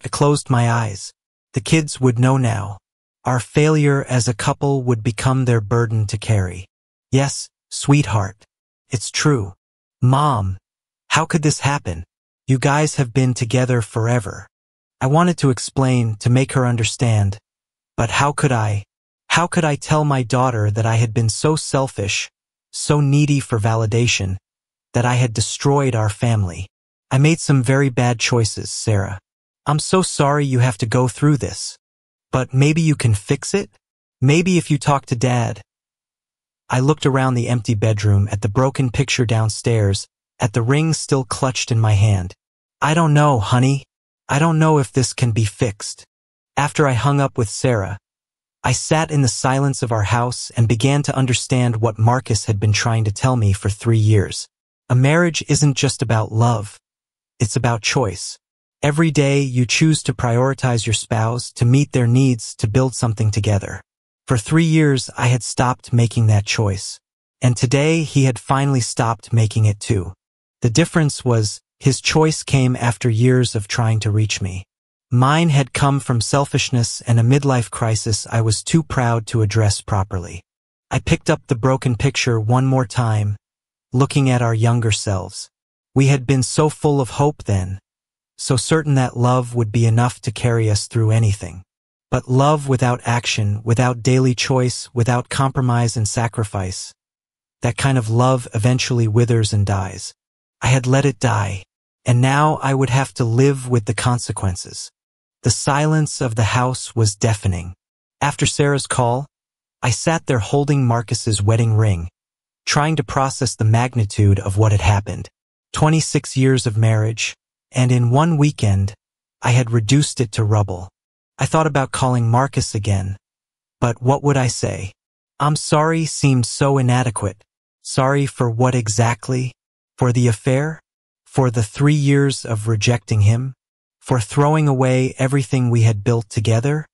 I closed my eyes. The kids would know now. Our failure as a couple would become their burden to carry. "Yes, sweetheart. It's true." "Mom, how could this happen? You guys have been together forever." I wanted to explain, to make her understand. But how could I? How could I tell my daughter that I had been so selfish, so needy for validation, that I had destroyed our family? I made some very bad choices, Sarah. I'm so sorry you have to go through this. But maybe you can fix it? Maybe if you talk to Dad. I looked around the empty bedroom, at the broken picture downstairs, at the ring still clutched in my hand. "I don't know, honey. I don't know if this can be fixed." After I hung up with Sarah, I sat in the silence of our house and began to understand what Marcus had been trying to tell me for 3 years. A marriage isn't just about love. It's about choice. Every day you choose to prioritize your spouse, to meet their needs, to build something together. For 3 years, I had stopped making that choice. And today, he had finally stopped making it too. The difference was, his choice came after years of trying to reach me. Mine had come from selfishness and a midlife crisis I was too proud to address properly. I picked up the broken picture one more time, looking at our younger selves. We had been so full of hope then, so certain that love would be enough to carry us through anything. But love without action, without daily choice, without compromise and sacrifice, that kind of love eventually withers and dies. I had let it die, and now I would have to live with the consequences. The silence of the house was deafening. After Sarah's call, I sat there holding Marcus's wedding ring, trying to process the magnitude of what had happened. 26 years of marriage, and in one weekend, I had reduced it to rubble. I thought about calling Marcus again, but what would I say? I'm sorry seemed so inadequate. Sorry for what exactly? For the affair? For the 3 years of rejecting him? For throwing away everything we had built together?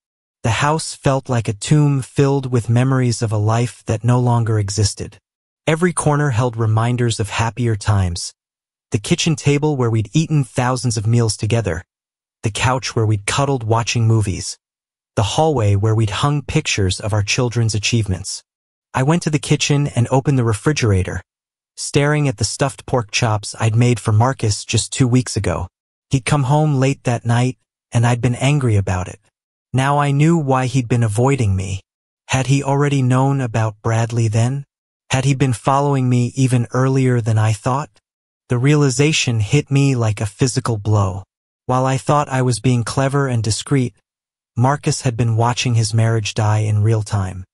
The house felt like a tomb filled with memories of a life that no longer existed. Every corner held reminders of happier times. The kitchen table where we'd eaten thousands of meals together. The couch where we'd cuddled watching movies. The hallway where we'd hung pictures of our children's achievements. I went to the kitchen and opened the refrigerator, staring at the stuffed pork chops I'd made for Marcus just 2 weeks ago. He'd come home late that night, and I'd been angry about it. Now I knew why he'd been avoiding me. Had he already known about Bradley then? Had he been following me even earlier than I thought? The realization hit me like a physical blow. While I thought I was being clever and discreet, Marcus had been watching his marriage die in real time.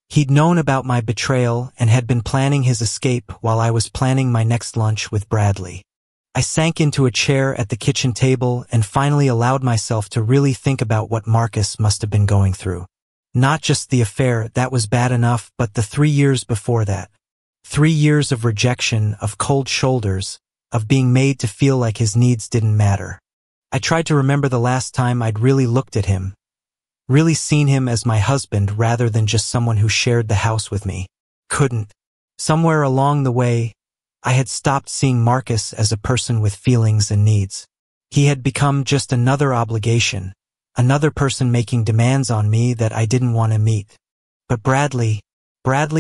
He'd known about my betrayal and had been planning his escape while I was planning my next lunch with Bradley. I sank into a chair at the kitchen table and finally allowed myself to really think about what Marcus must have been going through. Not just the affair, that was bad enough, but the 3 years before that. 3 years of rejection, of cold shoulders, of being made to feel like his needs didn't matter. I tried to remember the last time I'd really looked at him, really seen him as my husband rather than just someone who shared the house with me. Couldn't. Somewhere along the way, I had stopped seeing Marcus as a person with feelings and needs. He had become just another obligation, another person making demands on me that I didn't want to meet. But Bradley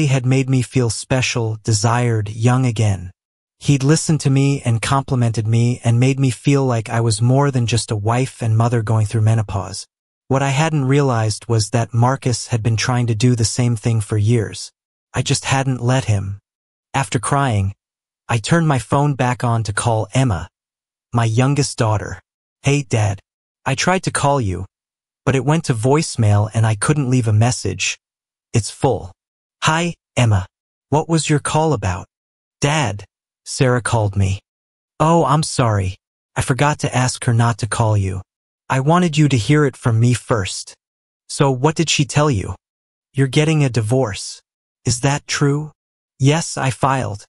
had made me feel special, desired, young again. He'd listened to me and complimented me and made me feel like I was more than just a wife and mother going through menopause. What I hadn't realized was that Marcus had been trying to do the same thing for years. I just hadn't let him. After crying, I turned my phone back on to call Emma, my youngest daughter. Hey, Dad. I tried to call you, but it went to voicemail and I couldn't leave a message. It's full. Hi, Emma. What was your call about? Dad, Sarah called me. Oh, I'm sorry. I forgot to ask her not to call you. I wanted you to hear it from me first. So what did she tell you? You're getting a divorce. Is that true? Yes, I filed,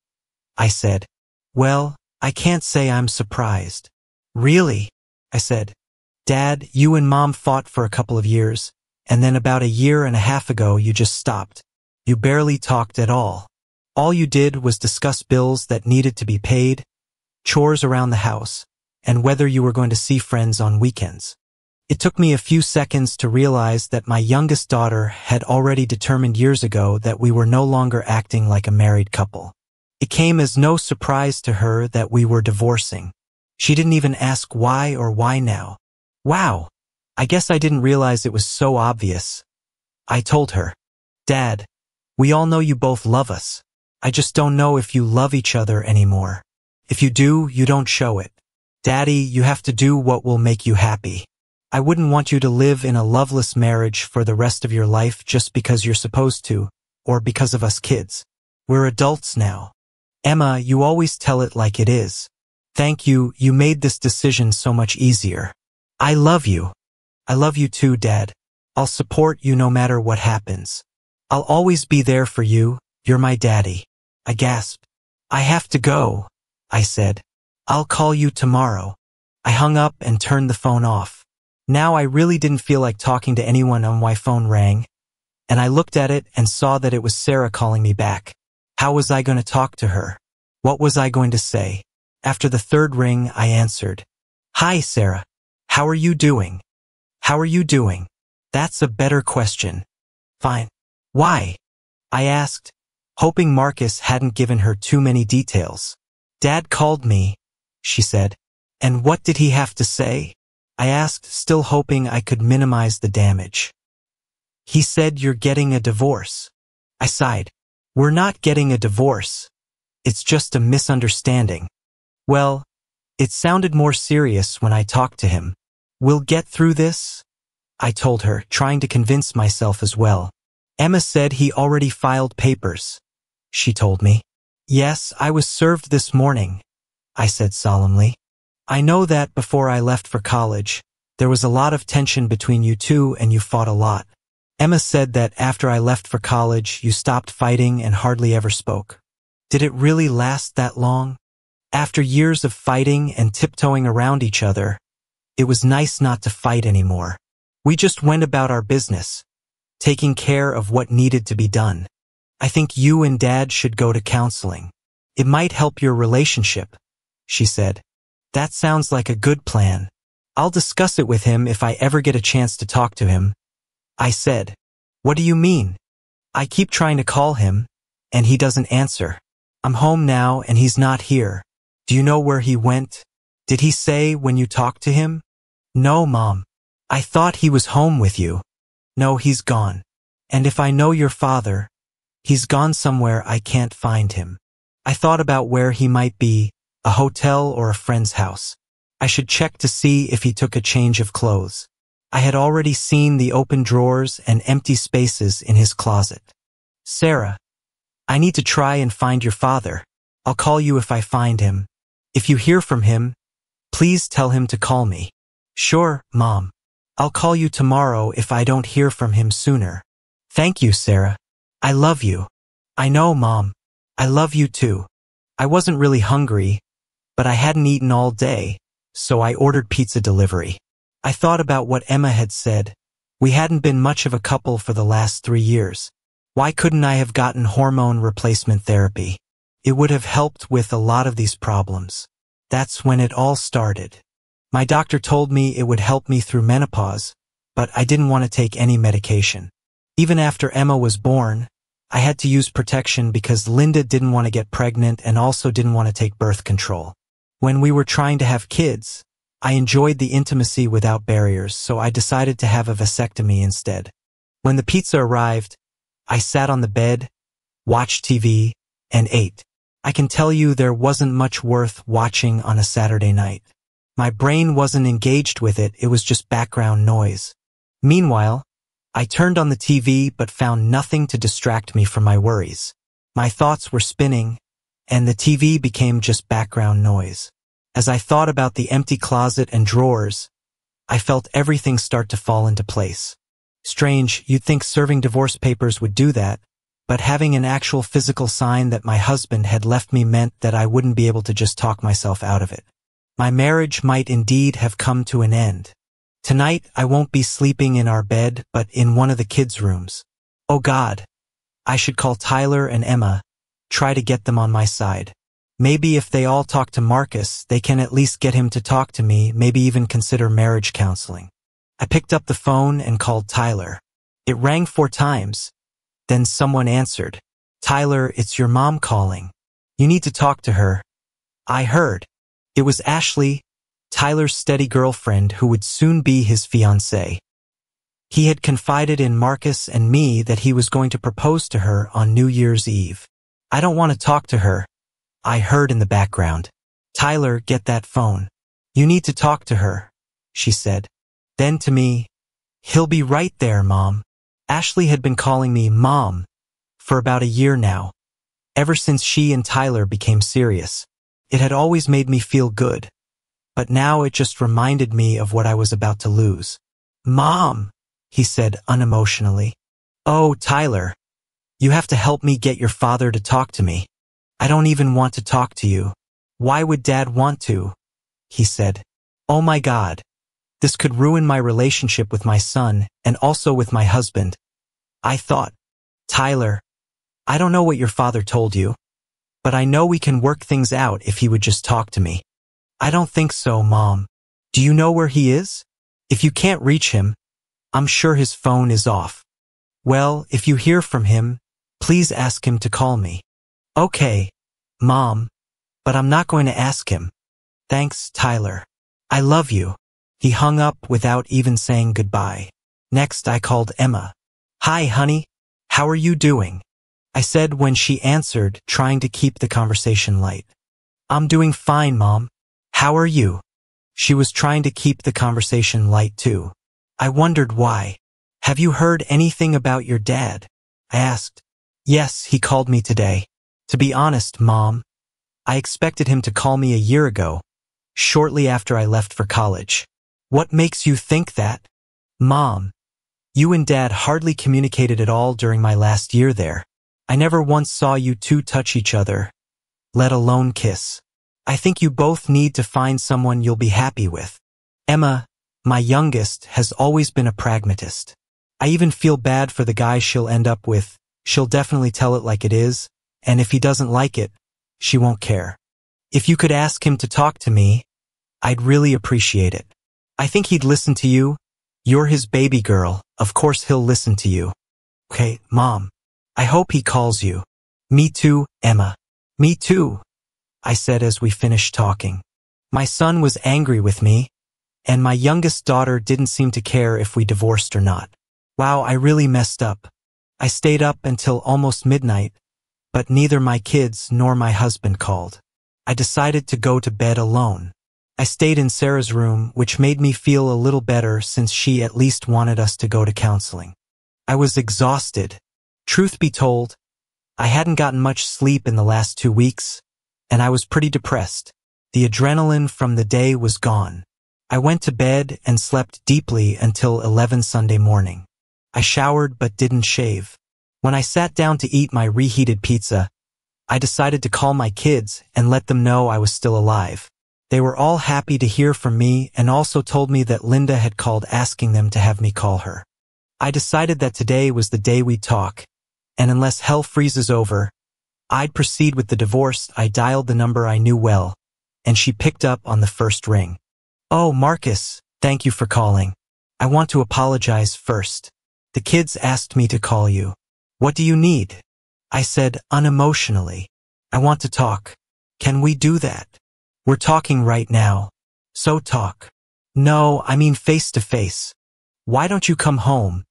I said. Well, I can't say I'm surprised. Really? I said. Dad, you and Mom fought for a couple of years, and then about a year and a half ago you just stopped. You barely talked at all. All you did was discuss bills that needed to be paid, chores around the house, and whether you were going to see friends on weekends. It took me a few seconds to realize that my youngest daughter had already determined years ago that we were no longer acting like a married couple. It came as no surprise to her that we were divorcing. She didn't even ask why or why now. Wow, I guess I didn't realize it was so obvious. I told her, Dad, we all know you both love us. I just don't know if you love each other anymore. If you do, you don't show it. Daddy, you have to do what will make you happy. I wouldn't want you to live in a loveless marriage for the rest of your life just because you're supposed to, or because of us kids. We're adults now. Emma, you always tell it like it is. Thank you, you made this decision so much easier. I love you. I love you too, Dad. I'll support you no matter what happens. I'll always be there for you. You're my daddy. I gasped. I have to go, I said. I'll call you tomorrow. I hung up and turned the phone off. Now I really didn't feel like talking to anyone when my phone rang, and I looked at it and saw that it was Sarah calling me back. How was I going to talk to her? What was I going to say? After the third ring, I answered. Hi, Sarah. How are you doing? How are you doing? That's a better question. Fine. Why? I asked, hoping Marcus hadn't given her too many details. Dad called me, she said. And what did he have to say? I asked, still hoping I could minimize the damage. He said you're getting a divorce. I sighed. We're not getting a divorce. It's just a misunderstanding. Well, it sounded more serious when I talked to him. We'll get through this, I told her, trying to convince myself as well. Emma said he already filed papers, she told me. Yes, I was served this morning, I said solemnly. I know that before I left for college, there was a lot of tension between you two and you fought a lot. Emma said that after I left for college, you stopped fighting and hardly ever spoke. Did it really last that long? After years of fighting and tiptoeing around each other, it was nice not to fight anymore. We just went about our business, taking care of what needed to be done. I think you and Dad should go to counseling. It might help your relationship, she said. That sounds like a good plan. I'll discuss it with him if I ever get a chance to talk to him, I said. What do you mean? I keep trying to call him, and he doesn't answer. I'm home now and he's not here. Do you know where he went? Did he say when you talked to him? No, Mom. I thought he was home with you. No, he's gone. And if I know your father, he's gone somewhere I can't find him. I thought about where he might be, a hotel or a friend's house. I should check to see if he took a change of clothes. I had already seen the open drawers and empty spaces in his closet. Sarah, I need to try and find your father. I'll call you if I find him. If you hear from him, please tell him to call me. Sure, Mom. I'll call you tomorrow if I don't hear from him sooner. Thank you, Sarah. I love you. I know, Mom. I love you too. I wasn't really hungry, but I hadn't eaten all day, so I ordered pizza delivery. I thought about what Emma had said. We hadn't been much of a couple for the last 3 years. Why couldn't I have gotten hormone replacement therapy? It would have helped with a lot of these problems. That's when it all started. My doctor told me it would help me through menopause, but I didn't want to take any medication. Even after Emma was born, I had to use protection because Linda didn't want to get pregnant and also didn't want to take birth control. When we were trying to have kids, I enjoyed the intimacy without barriers, so I decided to have a vasectomy instead. When the pizza arrived, I sat on the bed, watched TV, and ate. I can tell you there wasn't much worth watching on a Saturday night. My brain wasn't engaged with it, it was just background noise. Meanwhile, I turned on the TV but found nothing to distract me from my worries. My thoughts were spinning, and the TV became just background noise. As I thought about the empty closet and drawers, I felt everything start to fall into place. Strange, you'd think serving divorce papers would do that, but having an actual physical sign that my husband had left me meant that I wouldn't be able to just talk myself out of it. My marriage might indeed have come to an end. Tonight, I won't be sleeping in our bed, but in one of the kids' rooms. Oh God, I should call Tyler and Emma, try to get them on my side. Maybe if they all talk to Marcus, they can at least get him to talk to me, maybe even consider marriage counseling. I picked up the phone and called Tyler. It rang 4 times. Then someone answered. Tyler, it's your mom calling. You need to talk to her. I heard. It was Ashley, Tyler's steady girlfriend who would soon be his fiancée. He had confided in Marcus and me that he was going to propose to her on New Year's Eve. I don't want to talk to her, I heard in the background. Tyler, get that phone. You need to talk to her, she said. Then to me, he'll be right there, Mom. Ashley had been calling me Mom for about a year now, ever since she and Tyler became serious. It had always made me feel good, but now it just reminded me of what I was about to lose. Mom, he said unemotionally. Oh, Tyler, you have to help me get your father to talk to me. I don't even want to talk to you. Why would Dad want to? He said. Oh my God. This could ruin my relationship with my son and also with my husband. I thought, Tyler, I don't know what your father told you, but I know we can work things out if he would just talk to me. I don't think so, Mom. Do you know where he is? If you can't reach him, I'm sure his phone is off. Well, if you hear from him, please ask him to call me. Okay, Mom, but I'm not going to ask him. Thanks, Tyler. I love you. He hung up without even saying goodbye. Next, I called Emma. Hi, honey. How are you doing? I said when she answered, trying to keep the conversation light. I'm doing fine, Mom. How are you? She was trying to keep the conversation light too. I wondered why. Have you heard anything about your dad? I asked. Yes, he called me today. To be honest, Mom, I expected him to call me a year ago, shortly after I left for college. What makes you think that? Mom, you and Dad hardly communicated at all during my last year there. I never once saw you two touch each other, let alone kiss. I think you both need to find someone you'll be happy with. Emma, my youngest, has always been a pragmatist. I even feel bad for the guy she'll end up with. She'll definitely tell it like it is, and if he doesn't like it, she won't care. If you could ask him to talk to me, I'd really appreciate it. I think he'd listen to you. You're his baby girl, of course he'll listen to you. Okay, Mom. I hope he calls you. Me too, Emma. Me too, I said as we finished talking. My son was angry with me, and my youngest daughter didn't seem to care if we divorced or not. Wow, I really messed up. I stayed up until almost midnight, but neither my kids nor my husband called. I decided to go to bed alone. I stayed in Sarah's room, which made me feel a little better since she at least wanted us to go to counseling. I was exhausted. Truth be told, I hadn't gotten much sleep in the last 2 weeks, and I was pretty depressed. The adrenaline from the day was gone. I went to bed and slept deeply until 11 Sunday morning. I showered but didn't shave. When I sat down to eat my reheated pizza, I decided to call my kids and let them know I was still alive. They were all happy to hear from me and also told me that Linda had called asking them to have me call her. I decided that today was the day we'd talk, and unless hell freezes over, I'd proceed with the divorce. I dialed the number I knew well, and she picked up on the first ring. Oh, Marcus, thank you for calling. I want to apologize first. The kids asked me to call you. What do you need? I said unemotionally. I want to talk. Can we do that? We're talking right now. So talk. No, I mean face to face. Why don't you come home,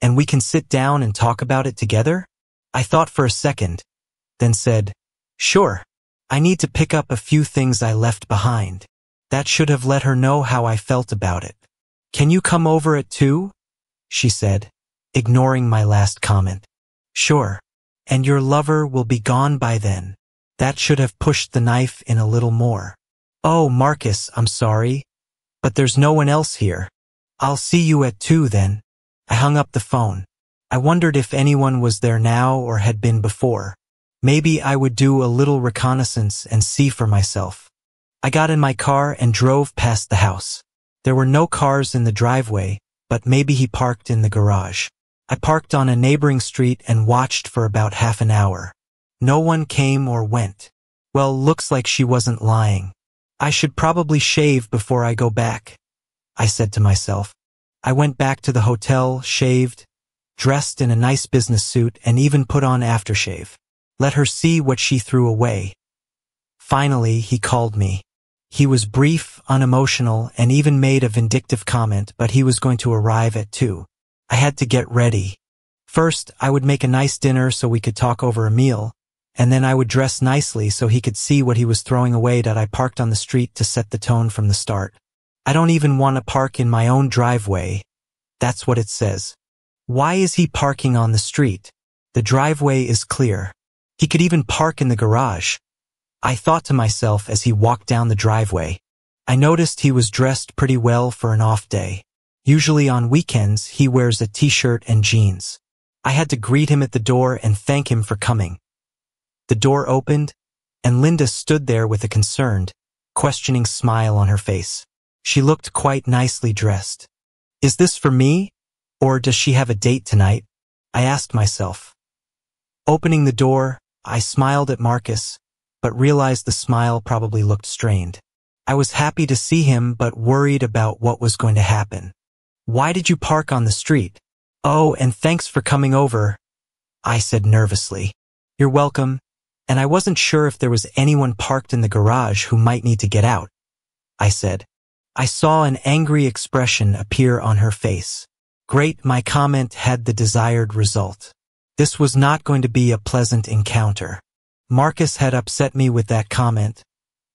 and we can sit down and talk about it together? I thought for a second, then said, sure. I need to pick up a few things I left behind. That should have let her know how I felt about it. Can you come over at 2? She said, ignoring my last comment. Sure. And your lover will be gone by then. That should have pushed the knife in a little more. Oh, Marcus, I'm sorry, but there's no one else here. I'll see you at 2 then. I hung up the phone. I wondered if anyone was there now or had been before. Maybe I would do a little reconnaissance and see for myself. I got in my car and drove past the house. There were no cars in the driveway, but maybe he parked in the garage. I parked on a neighboring street and watched for about half an hour. No one came or went. Well, looks like she wasn't lying. I should probably shave before I go back, I said to myself. I went back to the hotel, shaved, dressed in a nice business suit, and even put on aftershave. Let her see what she threw away. Finally, he called me. He was brief, unemotional, and even made a vindictive comment, but he was going to arrive at 2. I had to get ready. First, I would make a nice dinner so we could talk over a meal, and then I would dress nicely so he could see what he was throwing away that I parked on the street to set the tone from the start. I don't even want to park in my own driveway. That's what it says. Why is he parking on the street? The driveway is clear. He could even park in the garage. I thought to myself as he walked down the driveway. I noticed he was dressed pretty well for an off day. Usually on weekends, he wears a t-shirt and jeans. I had to greet him at the door and thank him for coming. The door opened, and Linda stood there with a concerned, questioning smile on her face. She looked quite nicely dressed. Is this for me, or does she have a date tonight? I asked myself. Opening the door, I smiled at Marcus, but realized the smile probably looked strained. I was happy to see him but worried about what was going to happen. Why did you park on the street? Oh, and thanks for coming over, I said nervously. You're welcome, and I wasn't sure if there was anyone parked in the garage who might need to get out, I said. I saw an angry expression appear on her face. Great, my comment had the desired result. This was not going to be a pleasant encounter. Marcus had upset me with that comment,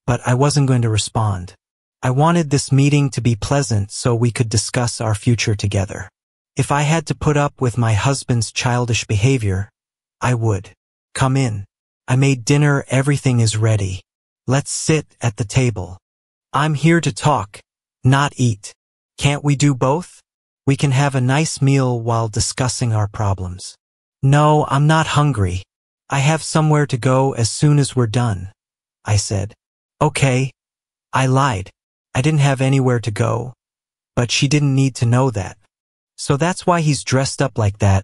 but I wasn't going to respond. I wanted this meeting to be pleasant so we could discuss our future together. If I had to put up with my husband's childish behavior, I would. Come in. I made dinner, everything is ready. Let's sit at the table. I'm here to talk, not eat. Can't we do both? We can have a nice meal while discussing our problems. No, I'm not hungry. I have somewhere to go as soon as we're done, I said. Okay. I lied. I didn't have anywhere to go, but she didn't need to know that. So that's why he's dressed up like that,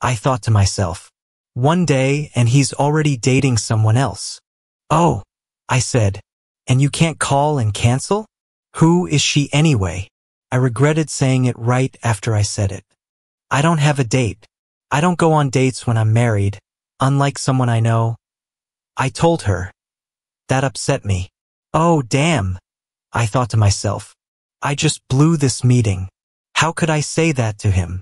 I thought to myself. One day and he's already dating someone else. Oh, I said, and you can't call and cancel? Who is she anyway? I regretted saying it right after I said it. I don't have a date. I don't go on dates when I'm married, unlike someone I know. I told her. That upset me. Oh, damn, I thought to myself. I just blew this meeting. How could I say that to him?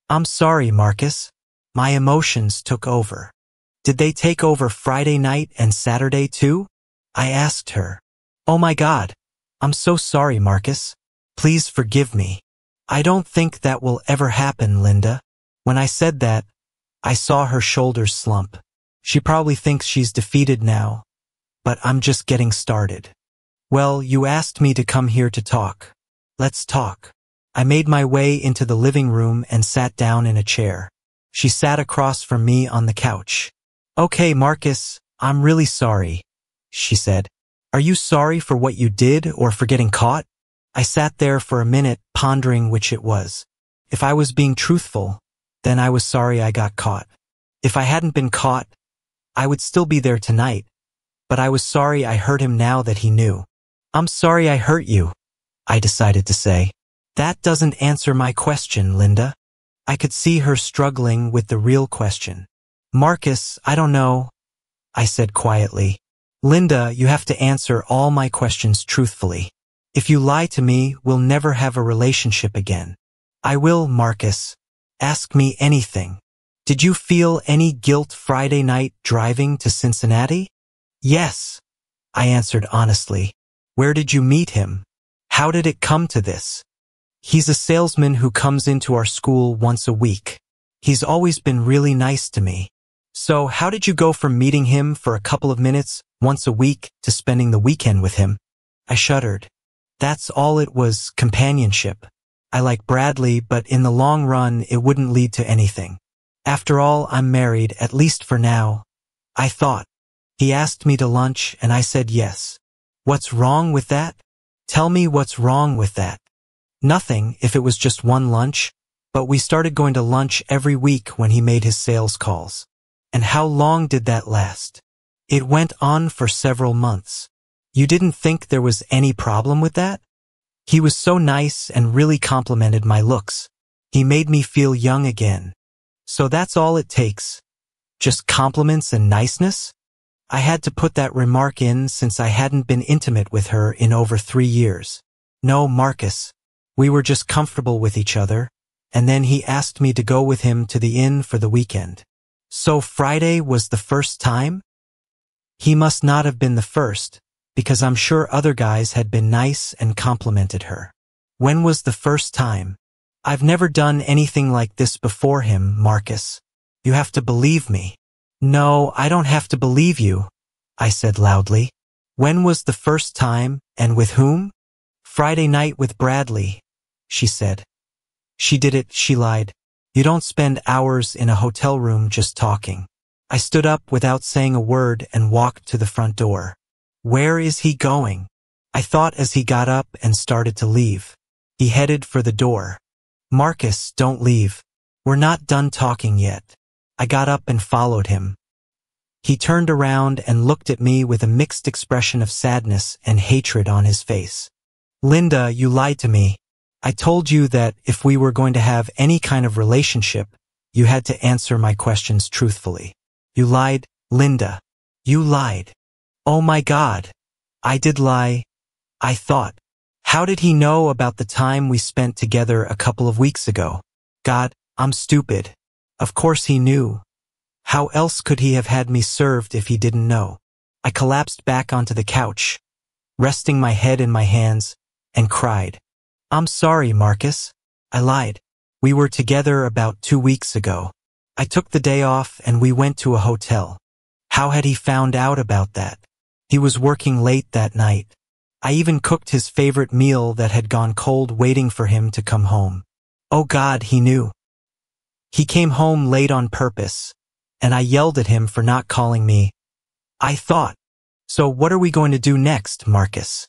I'm sorry, Marcus. My emotions took over. Did they take over Friday night and Saturday too? I asked her. Oh my God. I'm so sorry, Marcus. Please forgive me. I don't think that will ever happen, Linda. When I said that, I saw her shoulders slump. She probably thinks she's defeated now, but I'm just getting started. Well, you asked me to come here to talk. Let's talk. I made my way into the living room and sat down in a chair. She sat across from me on the couch. Okay, Marcus, I'm really sorry, she said. Are you sorry for what you did or for getting caught? I sat there for a minute pondering which it was. If I was being truthful, then I was sorry I got caught. If I hadn't been caught, I would still be there tonight, but I was sorry I hurt him now that he knew. I'm sorry I hurt you, I decided to say. That doesn't answer my question, Linda. I could see her struggling with the real question. Marcus, I don't know, I said quietly. Linda, you have to answer all my questions truthfully. If you lie to me, we'll never have a relationship again. I will, Marcus. Ask me anything. Did you feel any guilt Friday night driving to Cincinnati? Yes, I answered honestly. Where did you meet him? How did it come to this? He's a salesman who comes into our school once a week. He's always been really nice to me. So how did you go from meeting him for a couple of minutes once a week to spending the weekend with him? I shuddered. That's all it was, companionship. I like Bradley, but in the long run, it wouldn't lead to anything. After all, I'm married, at least for now, I thought. He asked me to lunch and I said yes. What's wrong with that? Tell me what's wrong with that. Nothing if it was just one lunch, but we started going to lunch every week when he made his sales calls. And how long did that last? It went on for several months. You didn't think there was any problem with that? He was so nice and really complimented my looks. He made me feel young again. So that's all it takes? Just compliments and niceness? I had to put that remark in since I hadn't been intimate with her in over 3 years. No, Marcus. We were just comfortable with each other, and then he asked me to go with him to the inn for the weekend. So Friday was the first time? He must not have been the first, because I'm sure other guys had been nice and complimented her. When was the first time? I've never done anything like this before him, Marcus. You have to believe me. No, I don't have to believe you, I said loudly. When was the first time, and with whom? Friday night with Bradley, she said. She did it, she lied. You don't spend hours in a hotel room just talking. I stood up without saying a word and walked to the front door. Where is he going? I thought as he got up and started to leave. He headed for the door. Marcus, don't leave. We're not done talking yet. I got up and followed him. He turned around and looked at me with a mixed expression of sadness and hatred on his face. Linda, you lied to me. I told you that if we were going to have any kind of relationship, you had to answer my questions truthfully. You lied, Linda. You lied. Oh my God. I did lie. I thought. How did he know about the time we spent together a couple of weeks ago? God, I'm stupid. Of course he knew. How else could he have had me served if he didn't know? I collapsed back onto the couch, resting my head in my hands, and cried. I'm sorry, Marcus. I lied. We were together about 2 weeks ago. I took the day off and we went to a hotel. How had he found out about that? He was working late that night. I even cooked his favorite meal that had gone cold waiting for him to come home. Oh God, he knew. He came home late on purpose, and I yelled at him for not calling me. I thought. So what are we going to do next, Marcus?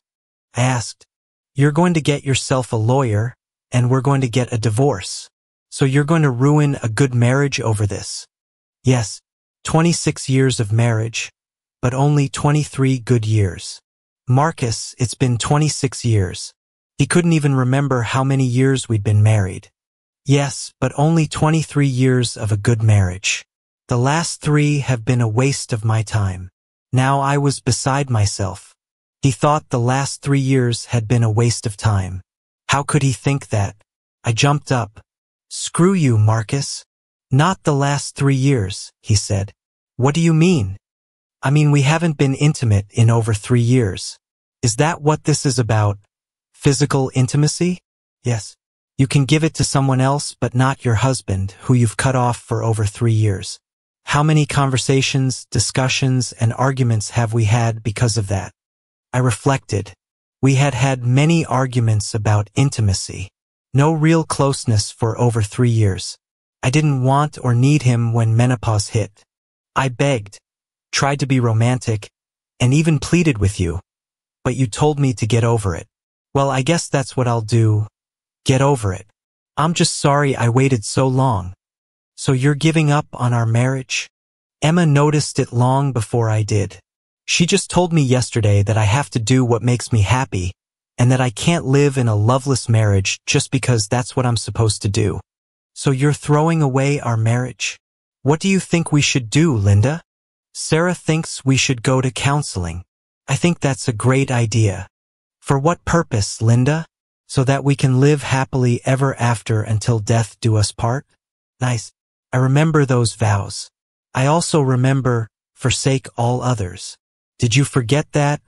I asked. You're going to get yourself a lawyer, and we're going to get a divorce. So you're going to ruin a good marriage over this? Yes, 26 years of marriage, but only 23 good years. Marcus, it's been 26 years. He couldn't even remember how many years we'd been married. Yes, but only 23 years of a good marriage. The last 3 have been a waste of my time. Now I was beside myself. He thought the last 3 years had been a waste of time. How could he think that? I jumped up. Screw you, Marcus. Not the last 3 years, he said. What do you mean? I mean, we haven't been intimate in over 3 years. Is that what this is about? Physical intimacy? Yes. You can give it to someone else, but not your husband, who you've cut off for over 3 years. How many conversations, discussions, and arguments have we had because of that? I reflected. We had had many arguments about intimacy. No real closeness for over 3 years. I didn't want or need him when menopause hit. I begged, tried to be romantic, and even pleaded with you. But you told me to get over it. Well, I guess that's what I'll do. Get over it. I'm just sorry I waited so long. So you're giving up on our marriage? Emma noticed it long before I did. She just told me yesterday that I have to do what makes me happy, and that I can't live in a loveless marriage just because that's what I'm supposed to do. So you're throwing away our marriage? What do you think we should do, Linda? Sarah thinks we should go to counseling. I think that's a great idea. For what purpose, Linda? So that we can live happily ever after until death do us part? Nice. I remember those vows. I also remember, forsake all others. Did you forget that?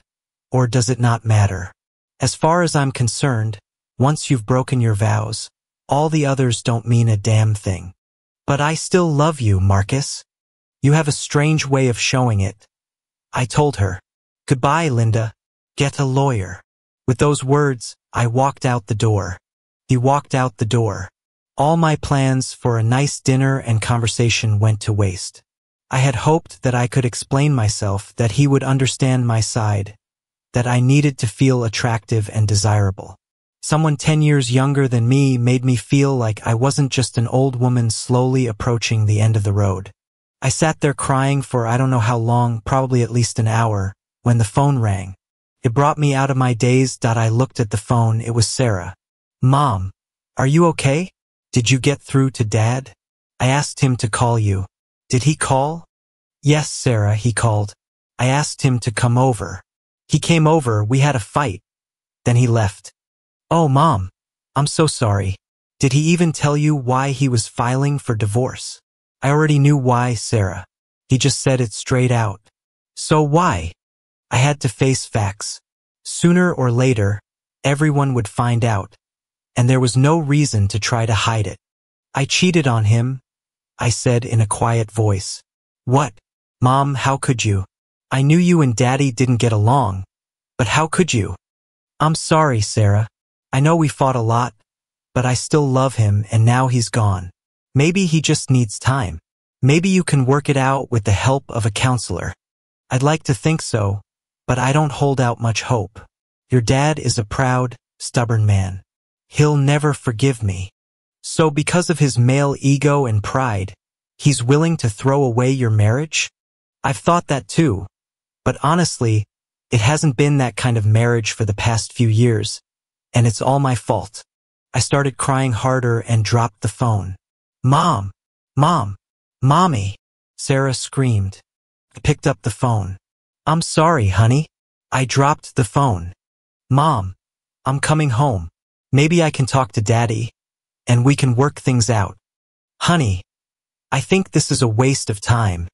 Or does it not matter? As far as I'm concerned, once you've broken your vows, all the others don't mean a damn thing. But I still love you, Marcus. You have a strange way of showing it. I told her. Goodbye, Linda. Get a lawyer. With those words, I walked out the door. He walked out the door. All my plans for a nice dinner and conversation went to waste. I had hoped that I could explain myself, that he would understand my side, that I needed to feel attractive and desirable. Someone 10 years younger than me made me feel like I wasn't just an old woman slowly approaching the end of the road. I sat there crying for I don't know how long, probably at least an hour, when the phone rang. It brought me out of my daze. I looked at the phone. It was Sarah. Mom, are you okay? Did you get through to Dad? I asked him to call you. Did he call? Yes, Sarah, he called. I asked him to come over. He came over. We had a fight. Then he left. Oh, Mom, I'm so sorry. Did he even tell you why he was filing for divorce? I already knew why, Sarah. He just said it straight out. So why? I had to face facts. Sooner or later, everyone would find out, and there was no reason to try to hide it. I cheated on him, I said in a quiet voice. What? Mom, how could you? I knew you and Daddy didn't get along, but how could you? I'm sorry, Sarah. I know we fought a lot, but I still love him, and now he's gone. Maybe he just needs time. Maybe you can work it out with the help of a counselor. I'd like to think so, but I don't hold out much hope. Your dad is a proud, stubborn man. He'll never forgive me. So because of his male ego and pride, he's willing to throw away your marriage? I've thought that too, but honestly, it hasn't been that kind of marriage for the past few years, and it's all my fault. I started crying harder and dropped the phone. Mom! Mom! Mommy! Sarah screamed. I picked up the phone. I'm sorry, honey. I dropped the phone. Mom, I'm coming home. Maybe I can talk to Daddy, and we can work things out. Honey, I think this is a waste of time.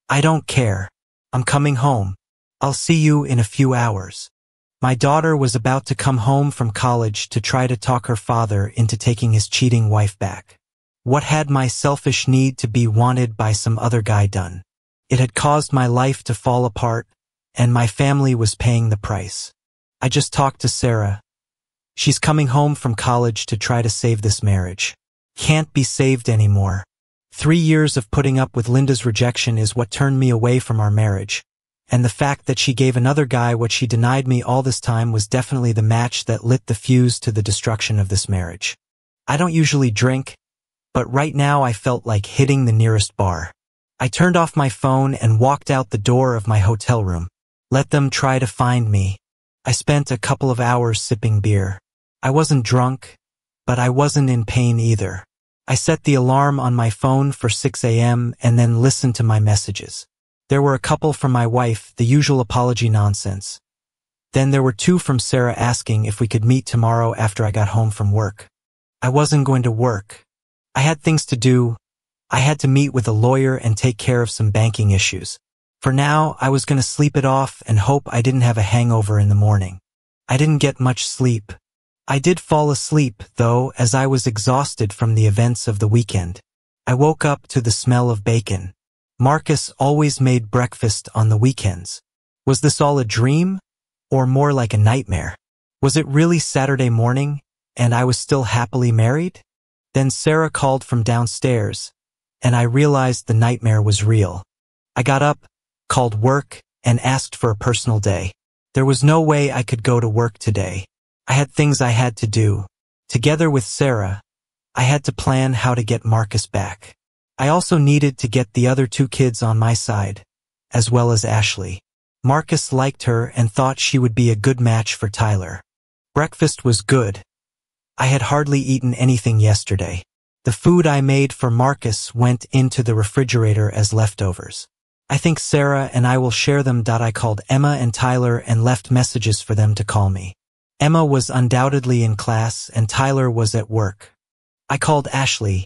I don't care. I'm coming home. I'll see you in a few hours. My daughter was about to come home from college to try to talk her father into taking his cheating wife back. What had my selfish need to be wanted by some other guy done? It had caused my life to fall apart, and my family was paying the price. I just talked to Sarah. She's coming home from college to try to save this marriage. Can't be saved anymore. 3 years of putting up with Linda's rejection is what turned me away from our marriage, and the fact that she gave another guy what she denied me all this time was definitely the match that lit the fuse to the destruction of this marriage. I don't usually drink, but right now I felt like hitting the nearest bar. I turned off my phone and walked out the door of my hotel room. Let them try to find me. I spent a couple of hours sipping beer. I wasn't drunk, but I wasn't in pain either. I set the alarm on my phone for 6 a.m. and then listened to my messages. There were a couple from my wife, the usual apology nonsense. Then there were 2 from Sarah asking if we could meet tomorrow after I got home from work. I wasn't going to work. I had things to do. I had to meet with a lawyer and take care of some banking issues. For now, I was going to sleep it off and hope I didn't have a hangover in the morning. I didn't get much sleep. I did fall asleep, though, as I was exhausted from the events of the weekend. I woke up to the smell of bacon. Marcus always made breakfast on the weekends. Was this all a dream, or more like a nightmare? Was it really Saturday morning, and I was still happily married? Then Sarah called from downstairs, and I realized the nightmare was real. I got up, called work, and asked for a personal day. There was no way I could go to work today. I had things I had to do. Together with Sarah, I had to plan how to get Marcus back. I also needed to get the other 2 kids on my side, as well as Ashley. Marcus liked her and thought she would be a good match for Tyler. Breakfast was good. I had hardly eaten anything yesterday. The food I made for Marcus went into the refrigerator as leftovers. I think Sarah and I will share them. I called Emma and Tyler and left messages for them to call me. Emma was undoubtedly in class and Tyler was at work. I called Ashley.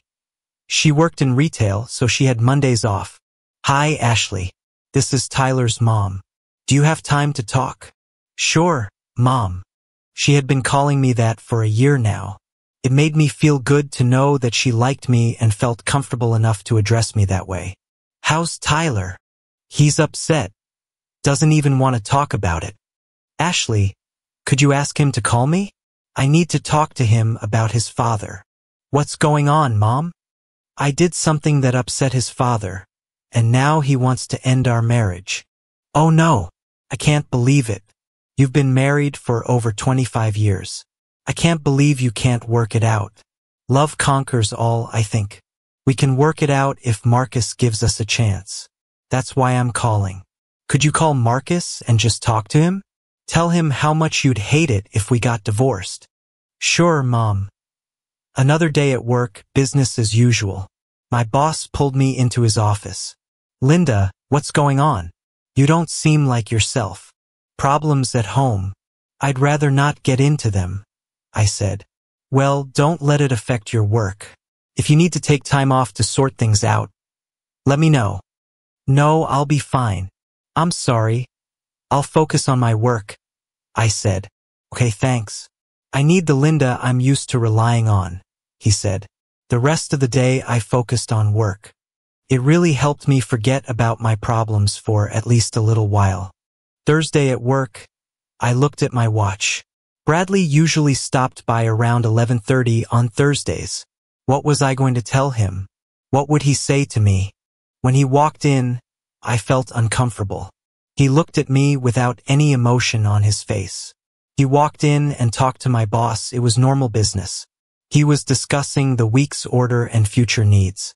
She worked in retail, so she had Mondays off. Hi, Ashley. This is Tyler's mom. Do you have time to talk? Sure, Mom. She had been calling me that for a year now. It made me feel good to know that she liked me and felt comfortable enough to address me that way. How's Tyler? He's upset. Doesn't even want to talk about it. Ashley, could you ask him to call me? I need to talk to him about his father. What's going on, Mom? I did something that upset his father, and now he wants to end our marriage. Oh no, I can't believe it. You've been married for over 25 years. I can't believe you can't work it out. Love conquers all, I think. We can work it out if Marcus gives us a chance. That's why I'm calling. Could you call Marcus and just talk to him? Tell him how much you'd hate it if we got divorced. Sure, Mom. Another day at work, business as usual. My boss pulled me into his office. Linda, what's going on? You don't seem like yourself. Problems at home. I'd rather not get into them, I said. Well, don't let it affect your work. If you need to take time off to sort things out, let me know. No, I'll be fine. I'm sorry. I'll focus on my work, I said. Okay, thanks. I need the Linda I'm used to relying on, he said. The rest of the day I focused on work. It really helped me forget about my problems for at least a little while. Thursday at work, I looked at my watch. Bradley usually stopped by around 11:30 on Thursdays. What was I going to tell him? What would he say to me? When he walked in, I felt uncomfortable. He looked at me without any emotion on his face. He walked in and talked to my boss. It was normal business. He was discussing the week's order and future needs.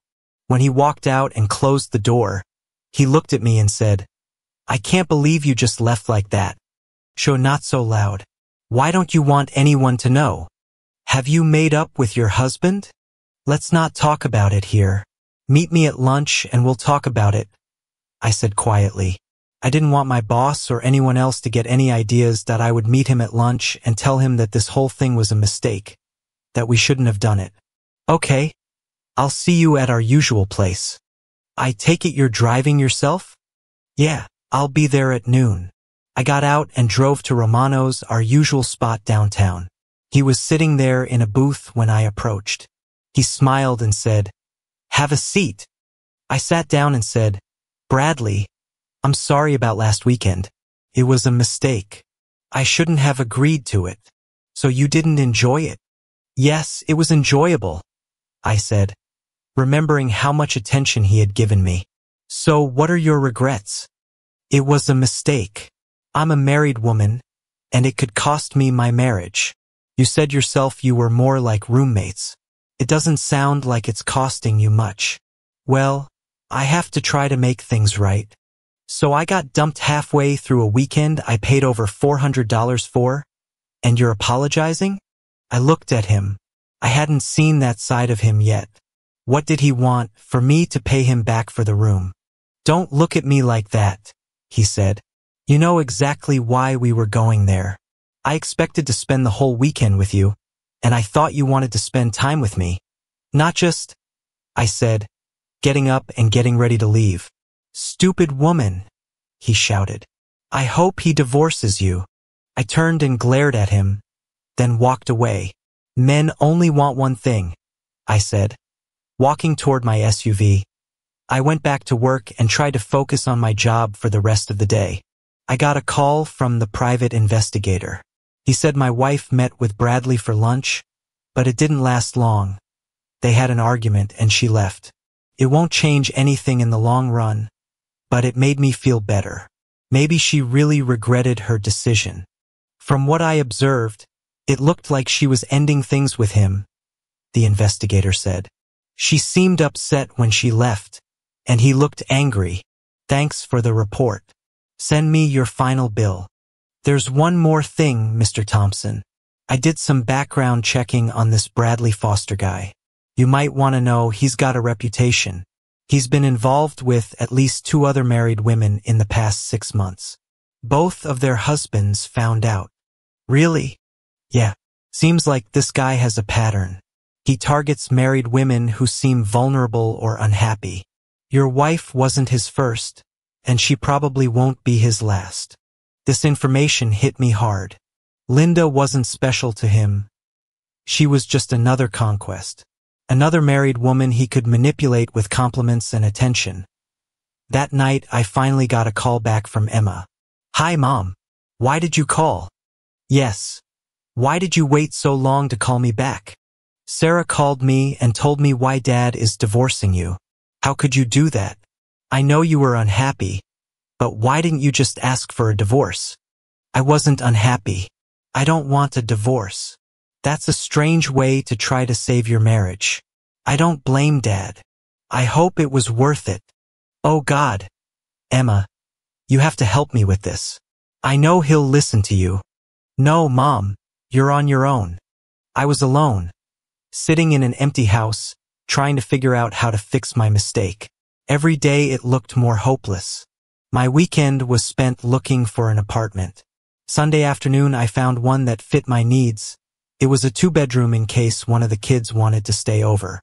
When he walked out and closed the door, He looked at me and said, "I can't believe you just left like that." "Sho, not so loud. Why don't you want anyone to know? Have you made up with your husband? Let's not talk about it here. Meet me at lunch and we'll talk about it," I said quietly. I didn't want my boss or anyone else to get any ideas that I would meet him at lunch and tell him that this whole thing was a mistake, that we shouldn't have done it. "Okay, I'll see you at our usual place." "I take it you're driving yourself?" "Yeah, I'll be there at noon." I got out and drove to Romano's, our usual spot downtown. He was sitting there in a booth when I approached. He smiled and said, "Have a seat." I sat down and said, "Bradley, I'm sorry about last weekend. It was a mistake. I shouldn't have agreed to it." "So you didn't enjoy it?" "Yes, it was enjoyable," I said, remembering how much attention he had given me. "So what are your regrets?" "It was a mistake. I'm a married woman, and it could cost me my marriage. You said yourself you were more like roommates. It doesn't sound like it's costing you much." "Well, I have to try to make things right." "So I got dumped halfway through a weekend I paid over $400 for, and you're apologizing?" I looked at him. I hadn't seen that side of him yet. What did he want, for me to pay him back for the room? "Don't look at me like that," he said. "You know exactly why we were going there. I expected to spend the whole weekend with you, and I thought you wanted to spend time with me. Not just," I said, getting up and getting ready to leave. "Stupid woman," he shouted. "I hope he divorces you." I turned and glared at him, then walked away. "Men only want one thing," I said, walking toward my SUV. I went back to work and tried to focus on my job for the rest of the day. I got a call from the private investigator. He said my wife met with Bradley for lunch, but it didn't last long. They had an argument and she left. It won't change anything in the long run, but it made me feel better. Maybe she really regretted her decision. From what I observed, it looked like she was ending things with him, the investigator said. She seemed upset when she left, and he looked angry. "Thanks for the report. Send me your final bill." "There's one more thing, Mr. Thompson. I did some background checking on this Bradley Foster guy. You might want to know he's got a reputation. He's been involved with at least 2 other married women in the past 6 months. Both of their husbands found out." "Really?" "Yeah. Seems like this guy has a pattern. He targets married women who seem vulnerable or unhappy. Your wife wasn't his first, and she probably won't be his last." This information hit me hard. Linda wasn't special to him. She was just another conquest. Another married woman he could manipulate with compliments and attention. That night, I finally got a call back from Emma. "Hi, Mom. Why did you call?" "Yes. Why did you wait so long to call me back?" "Sarah called me and told me why Dad is divorcing you." "How could you do that? I know you were unhappy, but why didn't you just ask for a divorce?" "I wasn't unhappy. I don't want a divorce. That's a strange way to try to save your marriage. I don't blame Dad. I hope it was worth it." "Oh God. Emma, you have to help me with this. I know he'll listen to you." "No, Mom, you're on your own." I was alone, sitting in an empty house, trying to figure out how to fix my mistake. Every day it looked more hopeless. My weekend was spent looking for an apartment. Sunday afternoon I found one that fit my needs. It was a 2-bedroom in case one of the kids wanted to stay over.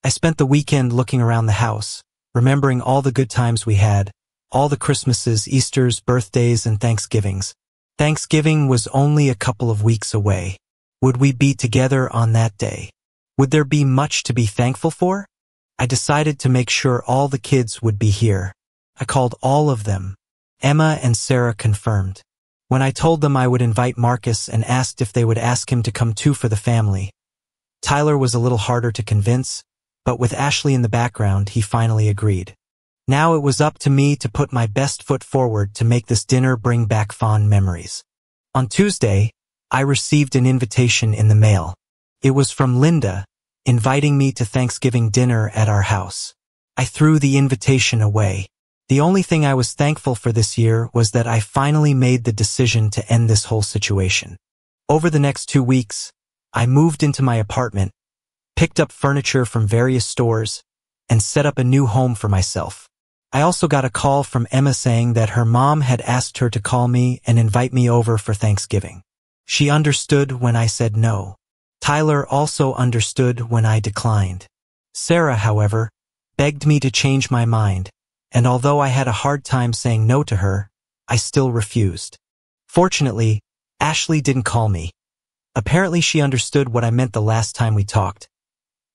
I spent the weekend looking around the house, remembering all the good times we had, all the Christmases, Easters, birthdays, and Thanksgivings. Thanksgiving was only a couple of weeks away. Would we be together on that day? Would there be much to be thankful for? I decided to make sure all the kids would be here. I called all of them. Emma and Sarah confirmed. When I told them I would invite Marcus and asked if they would ask him to come too for the family. Tyler was a little harder to convince, but with Ashley in the background, he finally agreed. Now it was up to me to put my best foot forward to make this dinner bring back fond memories. On Tuesday, I received an invitation in the mail. It was from Linda, inviting me to Thanksgiving dinner at our house. I threw the invitation away. The only thing I was thankful for this year was that I finally made the decision to end this whole situation. Over the next 2 weeks, I moved into my apartment, picked up furniture from various stores, and set up a new home for myself. I also got a call from Emma saying that her mom had asked her to call me and invite me over for Thanksgiving. She understood when I said no. Tyler also understood when I declined. Sarah, however, begged me to change my mind, and although I had a hard time saying no to her, I still refused. Fortunately, Ashley didn't call me. Apparently she understood what I meant the last time we talked.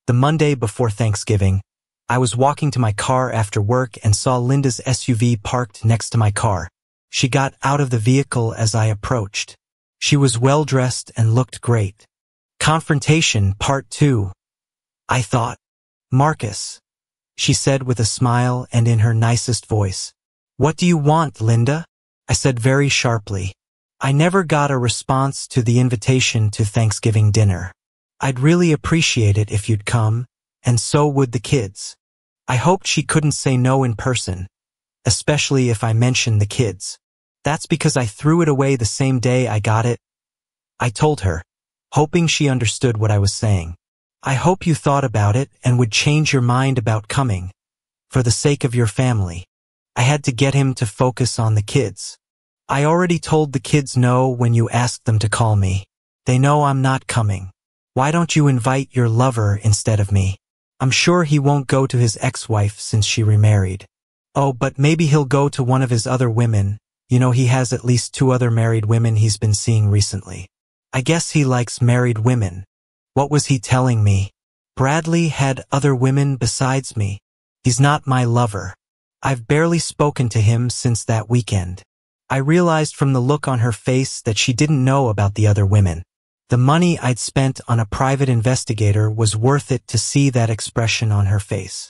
The Monday before Thanksgiving, I was walking to my car after work and saw Linda's SUV parked next to my car. She got out of the vehicle as I approached. She was well-dressed and looked great. Confrontation, Part 2. I thought. Marcus, she said with a smile and in her nicest voice. What do you want, Linda? I said very sharply. I never got a response to the invitation to Thanksgiving dinner. I'd really appreciate it if you'd come, and so would the kids. I hoped she couldn't say no in person, especially if I mentioned the kids. That's because I threw it away the same day I got it. I told her, hoping she understood what I was saying. I hope you thought about it and would change your mind about coming, for the sake of your family. I had to get him to focus on the kids. I already told the kids no when you asked them to call me. They know I'm not coming. Why don't you invite your lover instead of me? I'm sure he won't go to his ex-wife since she remarried. Oh, but maybe he'll go to one of his other women. You know, he has at least 2 other married women he's been seeing recently. I guess he likes married women. What was he telling me? Bradley had other women besides me. He's not my lover. I've barely spoken to him since that weekend. I realized from the look on her face that she didn't know about the other women. The money I'd spent on a private investigator was worth it to see that expression on her face.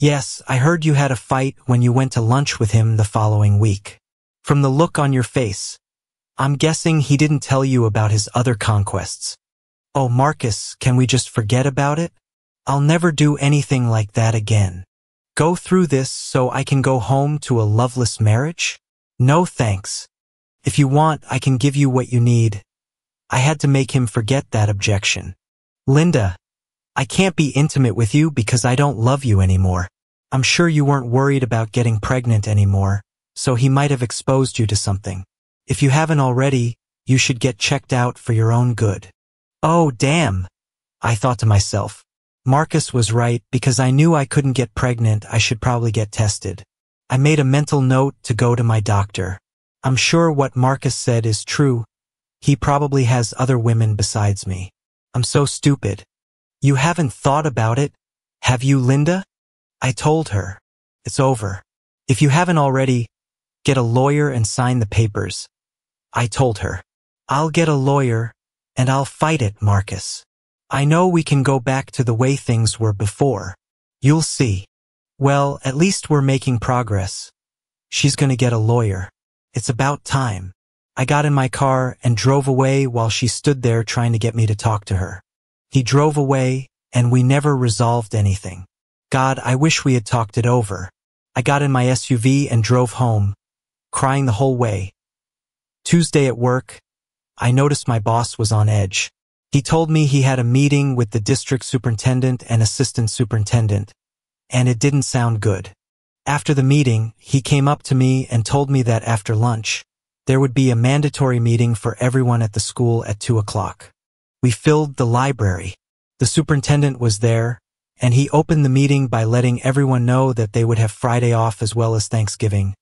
Yes, I heard you had a fight when you went to lunch with him the following week. From the look on your face, I'm guessing he didn't tell you about his other conquests. Oh, Marcus, can we just forget about it? I'll never do anything like that again. Go through this so I can go home to a loveless marriage? No thanks. If you want, I can give you what you need. I had to make him forget that objection. Linda, I can't be intimate with you because I don't love you anymore. I'm sure you weren't worried about getting pregnant anymore, so he might have exposed you to something. If you haven't already, you should get checked out for your own good. Oh, damn, I thought to myself. Marcus was right because I knew I couldn't get pregnant. I should probably get tested. I made a mental note to go to my doctor. I'm sure what Marcus said is true. He probably has other women besides me. I'm so stupid. You haven't thought about it, have you, Linda? I told her. It's over. If you haven't already, get a lawyer and sign the papers. I told her. I'll get a lawyer, and I'll fight it, Marcus. I know we can go back to the way things were before. You'll see. Well, at least we're making progress. She's gonna get a lawyer. It's about time. I got in my car and drove away while she stood there trying to get me to talk to her. He drove away, and we never resolved anything. God, I wish we had talked it over. I got in my SUV and drove home, crying the whole way. Tuesday at work, I noticed my boss was on edge. He told me he had a meeting with the district superintendent and assistant superintendent, and it didn't sound good. After the meeting, he came up to me and told me that after lunch, there would be a mandatory meeting for everyone at the school at 2 o'clock. We filled the library. The superintendent was there, and he opened the meeting by letting everyone know that they would have Friday off as well as Thanksgiving.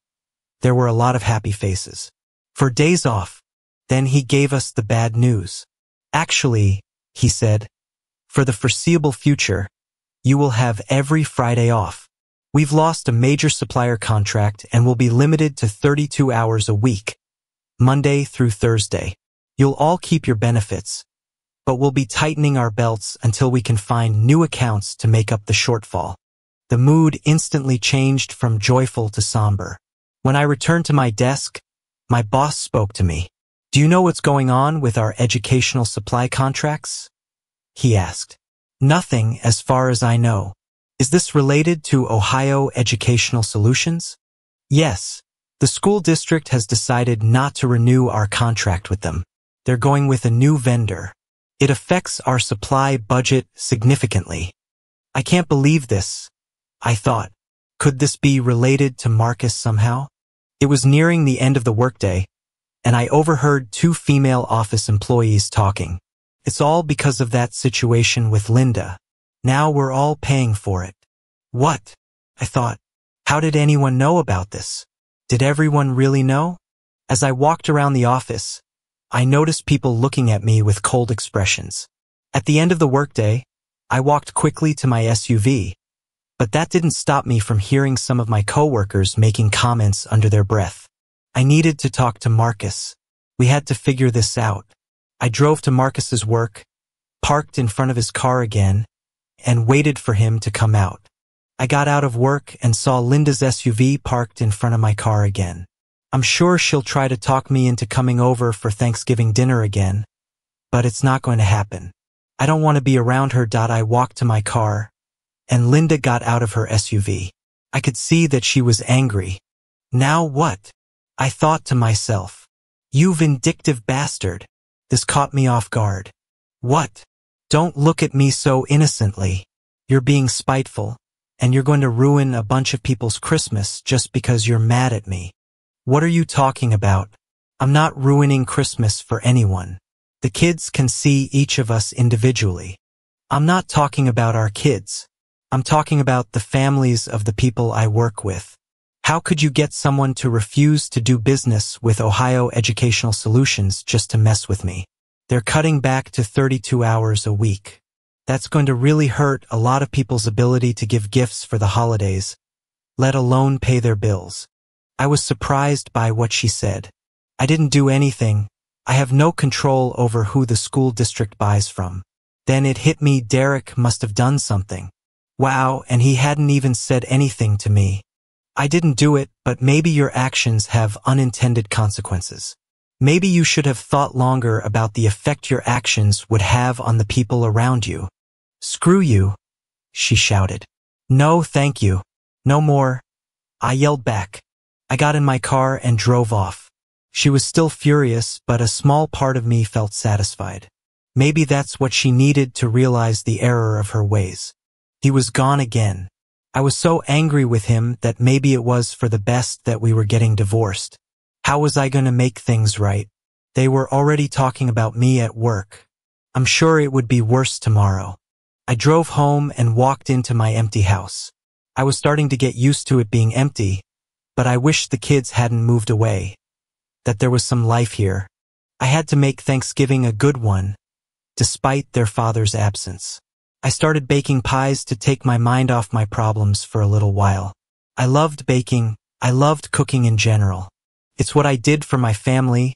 There were a lot of happy faces. For days off. Then he gave us the bad news. Actually, he said, for the foreseeable future, you will have every Friday off. We've lost a major supplier contract and will be limited to 32 hours a week, Monday through Thursday. You'll all keep your benefits, but we'll be tightening our belts until we can find new accounts to make up the shortfall. The mood instantly changed from joyful to somber. When I returned to my desk, my boss spoke to me. Do you know what's going on with our educational supply contracts? He asked. Nothing as far as I know. Is this related to Ohio Educational Solutions? Yes, the school district has decided not to renew our contract with them. They're going with a new vendor. It affects our supply budget significantly. I can't believe this, I thought. Could this be related to Marcus somehow? It was nearing the end of the workday, and I overheard two female office employees talking. It's all because of that situation with Linda. Now we're all paying for it. What? I thought. How did anyone know about this? Did everyone really know? As I walked around the office, I noticed people looking at me with cold expressions. At the end of the workday, I walked quickly to my SUV, but that didn't stop me from hearing some of my coworkers making comments under their breath. I needed to talk to Marcus. We had to figure this out. I drove to Marcus's work, parked in front of his car again, and waited for him to come out. I got out of work and saw Linda's SUV parked in front of my car again. I'm sure she'll try to talk me into coming over for Thanksgiving dinner again, but it's not going to happen. I don't want to be around her. I walked to my car, and Linda got out of her SUV. I could see that she was angry. Now what? I thought to myself. You vindictive bastard. This caught me off guard. What? Don't look at me so innocently. You're being spiteful, and you're going to ruin a bunch of people's Christmas just because you're mad at me. What are you talking about? I'm not ruining Christmas for anyone. The kids can see each of us individually. I'm not talking about our kids. I'm talking about the families of the people I work with. How could you get someone to refuse to do business with Ohio Educational Solutions just to mess with me? They're cutting back to 32 hours a week. That's going to really hurt a lot of people's ability to give gifts for the holidays, let alone pay their bills. I was surprised by what she said. I didn't do anything. I have no control over who the school district buys from. Then it hit me, Derek must have done something. Wow, and he hadn't even said anything to me. I didn't do it, but maybe your actions have unintended consequences. Maybe you should have thought longer about the effect your actions would have on the people around you. Screw you, she shouted. No, thank you. No more. I yelled back. I got in my car and drove off. She was still furious, but a small part of me felt satisfied. Maybe that's what she needed to realize the error of her ways. He was gone again. I was so angry with him that maybe it was for the best that we were getting divorced. How was I going to make things right? They were already talking about me at work. I'm sure it would be worse tomorrow. I drove home and walked into my empty house. I was starting to get used to it being empty, but I wished the kids hadn't moved away, that there was some life here. I had to make Thanksgiving a good one, despite their father's absence. I started baking pies to take my mind off my problems for a little while. I loved baking. I loved cooking in general. It's what I did for my family,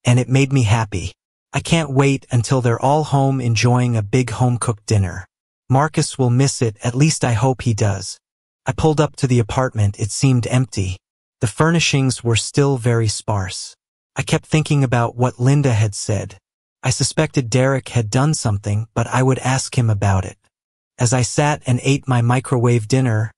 and it made me happy. I can't wait until they're all home enjoying a big home-cooked dinner. Marcus will miss it, at least I hope he does. I pulled up to the apartment. It seemed empty. The furnishings were still very sparse. I kept thinking about what Linda had said. I suspected Derek had done something, but I would ask him about it. As I sat and ate my microwave dinner,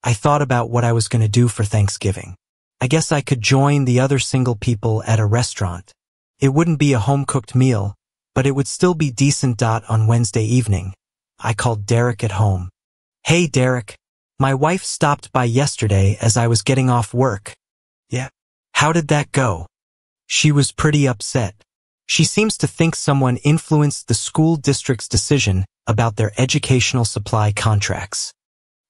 I thought about what I was going to do for Thanksgiving. I guess I could join the other single people at a restaurant. It wouldn't be a home-cooked meal, but it would still be decent. On Wednesday evening, I called Derek at home. Hey, Derek. My wife stopped by yesterday as I was getting off work. Yeah. How did that go? She was pretty upset. She seems to think someone influenced the school district's decision about their educational supply contracts.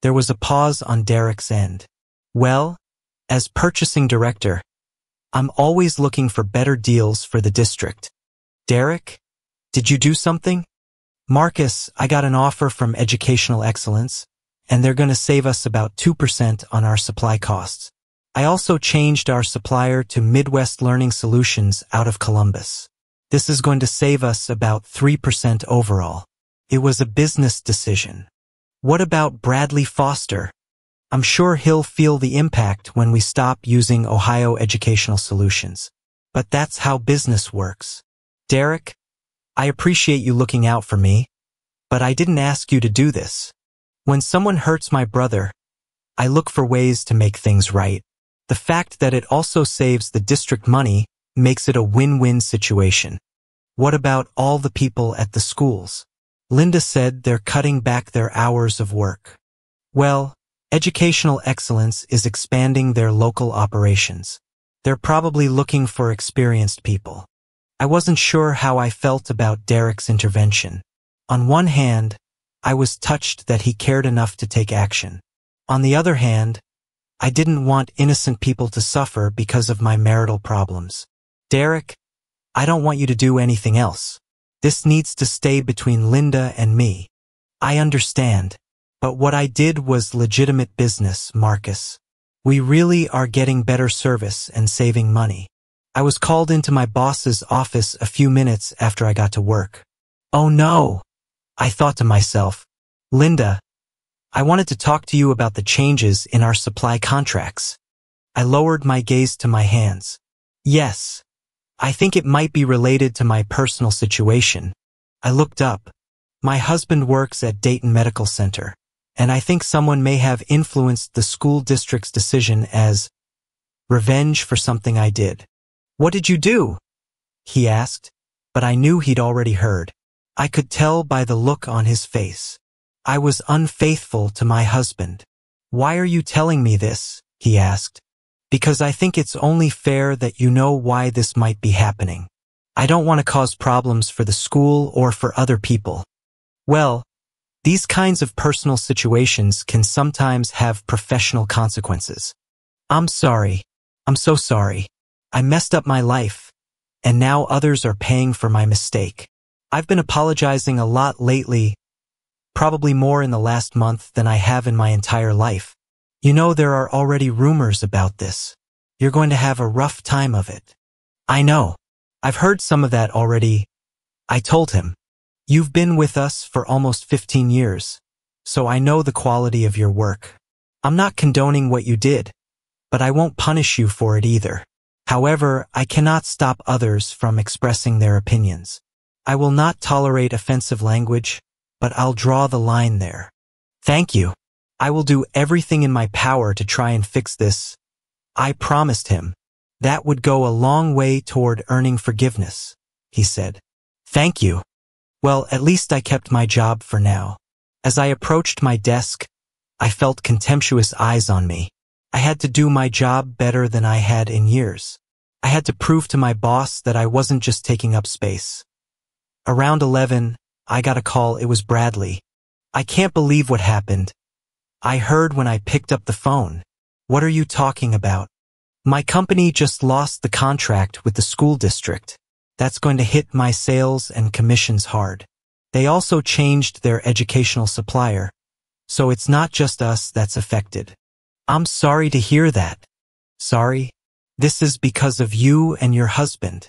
There was a pause on Derek's end. Well, as purchasing director, I'm always looking for better deals for the district. Derek, did you do something? Marcus, I got an offer from Educational Excellence, and they're going to save us about 2% on our supply costs. I also changed our supplier to Midwest Learning Solutions out of Columbus. This is going to save us about 3% overall. It was a business decision. What about Bradley Foster? I'm sure he'll feel the impact when we stop using Ohio Educational Solutions. But that's how business works. Derek, I appreciate you looking out for me, but I didn't ask you to do this. When someone hurts my brother, I look for ways to make things right. The fact that it also saves the district money makes it a win-win situation. What about all the people at the schools? Linda said they're cutting back their hours of work. Well, educational excellence is expanding their local operations. They're probably looking for experienced people. I wasn't sure how I felt about Derek's intervention. On one hand, I was touched that he cared enough to take action. On the other hand, I didn't want innocent people to suffer because of my marital problems. Derek, I don't want you to do anything else. This needs to stay between Linda and me. I understand. But what I did was legitimate business, Marcus. We really are getting better service and saving money. I was called into my boss's office a few minutes after I got to work. Oh no, I thought to myself. Linda, I wanted to talk to you about the changes in our supply contracts. I lowered my gaze to my hands. Yes, I think it might be related to my personal situation. I looked up. My husband works at Dayton Medical Center, and I think someone may have influenced the school district's decision as revenge for something I did. What did you do? He asked, but I knew he'd already heard. I could tell by the look on his face. I was unfaithful to my husband. Why are you telling me this? He asked. Because I think it's only fair that you know why this might be happening. I don't want to cause problems for the school or for other people. Well, these kinds of personal situations can sometimes have professional consequences. I'm sorry. I'm so sorry. I messed up my life, and now others are paying for my mistake. I've been apologizing a lot lately, probably more in the last month than I have in my entire life. You know, there are already rumors about this. You're going to have a rough time of it. I know. I've heard some of that already. I told him. You've been with us for almost 15 years, so I know the quality of your work. I'm not condoning what you did, but I won't punish you for it either. However, I cannot stop others from expressing their opinions. I will not tolerate offensive language, but I'll draw the line there. Thank you. I will do everything in my power to try and fix this. I promised him. That would go a long way toward earning forgiveness, he said. Thank you. Well, at least I kept my job for now. As I approached my desk, I felt contemptuous eyes on me. I had to do my job better than I had in years. I had to prove to my boss that I wasn't just taking up space. Around 11, I got a call. It was Bradley. I can't believe what happened. I heard when I picked up the phone. What are you talking about? My company just lost the contract with the school district. That's going to hit my sales and commissions hard. They also changed their educational supplier, so it's not just us that's affected. I'm sorry to hear that. Sorry? This is because of you and your husband.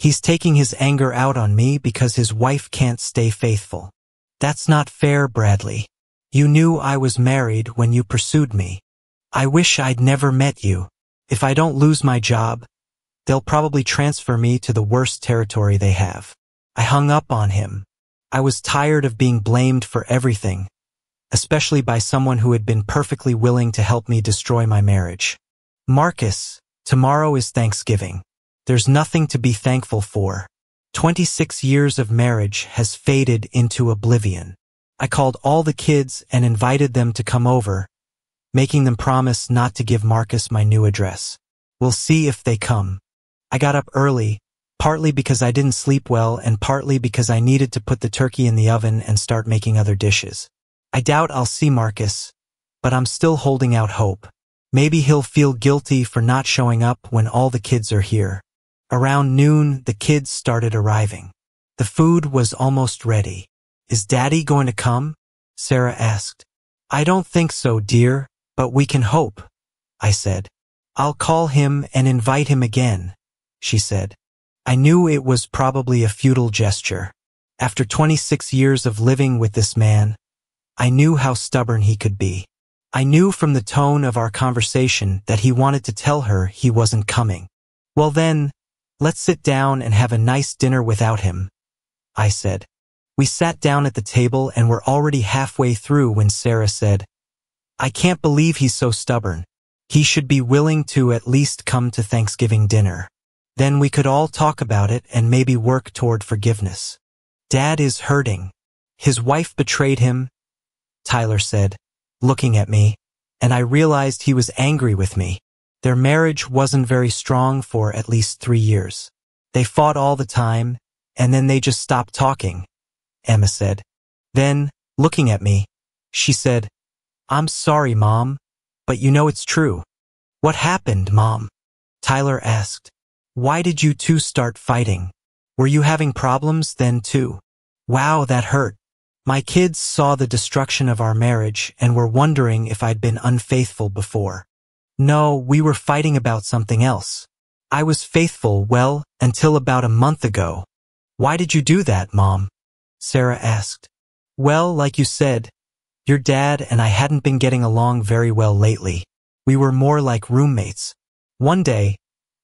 He's taking his anger out on me because his wife can't stay faithful. That's not fair, Bradley. You knew I was married when you pursued me. I wish I'd never met you. If I don't lose my job, they'll probably transfer me to the worst territory they have. I hung up on him. I was tired of being blamed for everything, especially by someone who had been perfectly willing to help me destroy my marriage. Marcus, tomorrow is Thanksgiving. There's nothing to be thankful for. 26 years of marriage has faded into oblivion. I called all the kids and invited them to come over, making them promise not to give Marcus my new address. We'll see if they come. I got up early, partly because I didn't sleep well and partly because I needed to put the turkey in the oven and start making other dishes. I doubt I'll see Marcus, but I'm still holding out hope. Maybe he'll feel guilty for not showing up when all the kids are here. Around noon, the kids started arriving. The food was almost ready. Is Daddy going to come? Sarah asked. I don't think so, dear, but we can hope, I said. I'll call him and invite him again, she said. I knew it was probably a futile gesture. After 26 years of living with this man, I knew how stubborn he could be. I knew from the tone of our conversation that he wanted to tell her he wasn't coming. Well then, let's sit down and have a nice dinner without him, I said. We sat down at the table and were already halfway through when Sarah said, I can't believe he's so stubborn. He should be willing to at least come to Thanksgiving dinner. Then we could all talk about it and maybe work toward forgiveness. Dad is hurting. His wife betrayed him, Tyler said, looking at me, and I realized he was angry with me. Their marriage wasn't very strong for at least 3 years. They fought all the time, and then they just stopped talking, Emma said. Then, looking at me, she said, I'm sorry, Mom, but you know it's true. What happened, Mom? Tyler asked. Why did you two start fighting? Were you having problems then too? Wow, that hurt. My kids saw the destruction of our marriage and were wondering if I'd been unfaithful before. No, we were fighting about something else. I was faithful, well, until about a month ago. Why did you do that, Mom? Sarah asked. Well, like you said, your dad and I hadn't been getting along very well lately. We were more like roommates. One day,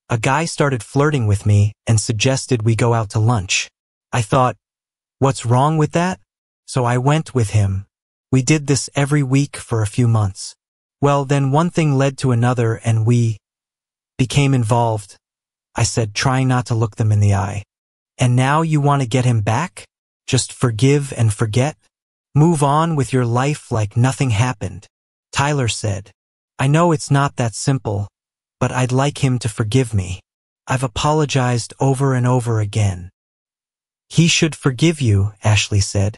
a guy started flirting with me and suggested we go out to lunch. I thought, what's wrong with that? So I went with him. We did this every week for a few months. Well, then one thing led to another and we became involved, I said, trying not to look them in the eye. And now you want to get him back? Just forgive and forget? Move on with your life like nothing happened, Tyler said. I know it's not that simple, but I'd like him to forgive me. I've apologized over and over again. He should forgive you, Ashley said.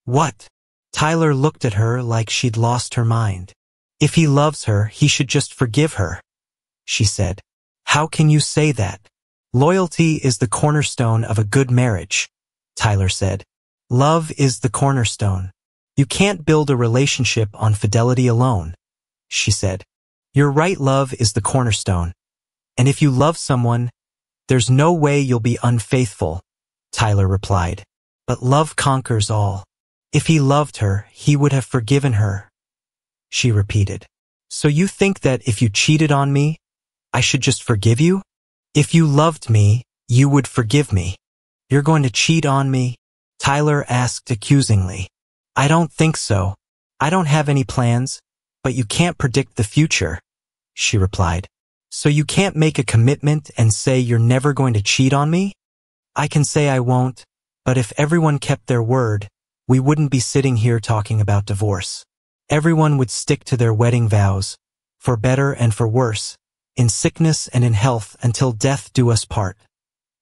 What? Tyler looked at her like she'd lost her mind. If he loves her, he should just forgive her, she said. How can you say that? Loyalty is the cornerstone of a good marriage, Tyler said. Love is the cornerstone. You can't build a relationship on fidelity alone, she said. You're right, love is the cornerstone. And if you love someone, there's no way you'll be unfaithful, Tyler replied. But love conquers all. If he loved her, he would have forgiven her, she repeated. So you think that if you cheated on me, I should just forgive you? If you loved me, you would forgive me. You're going to cheat on me? Tyler asked accusingly. I don't think so. I don't have any plans, but you can't predict the future, she replied. So you can't make a commitment and say you're never going to cheat on me? I can say I won't, but if everyone kept their word, we wouldn't be sitting here talking about divorce. Everyone would stick to their wedding vows, for better and for worse, in sickness and in health until death do us part,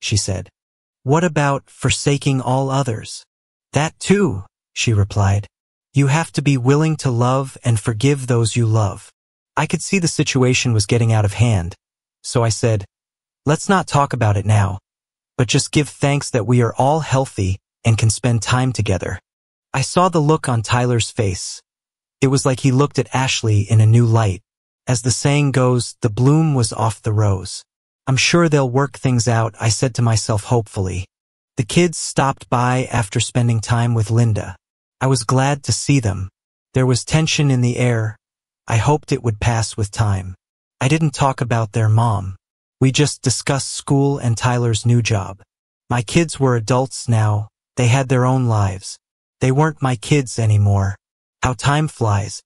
she said. What about forsaking all others? That too, she replied. You have to be willing to love and forgive those you love. I could see the situation was getting out of hand, so I said, let's not talk about it now, but just give thanks that we are all healthy and can spend time together. I saw the look on Tyler's face. It was like he looked at Ashley in a new light. As the saying goes, the bloom was off the rose. I'm sure they'll work things out, I said to myself hopefully. The kids stopped by after spending time with Linda. I was glad to see them. There was tension in the air. I hoped it would pass with time. I didn't talk about their mom. We just discussed school and Tyler's new job. My kids were adults now. They had their own lives. They weren't my kids anymore. How time flies.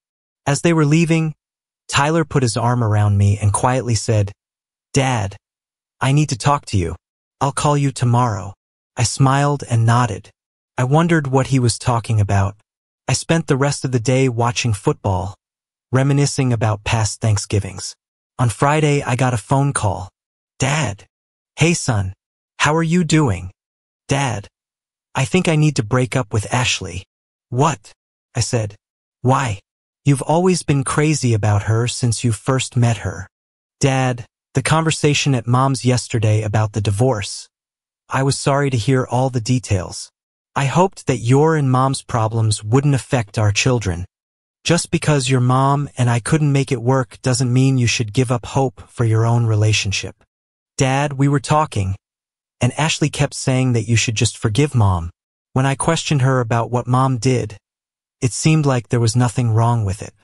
As they were leaving, Tyler put his arm around me and quietly said, Dad, I need to talk to you. I'll call you tomorrow. I smiled and nodded. I wondered what he was talking about. I spent the rest of the day watching football, reminiscing about past Thanksgivings. On Friday, I got a phone call. Dad. Hey son, how are you doing? Dad, I think I need to break up with Ashley. What? I said. Why? You've always been crazy about her since you first met her. Dad, the conversation at Mom's yesterday about the divorce. I was sorry to hear all the details. I hoped that your and Mom's problems wouldn't affect our children. Just because your mom and I couldn't make it work doesn't mean you should give up hope for your own relationship. Dad, we were talking, and Ashley kept saying that you should just forgive Mom. When I questioned her about what Mom did, it seemed like there was nothing wrong with it.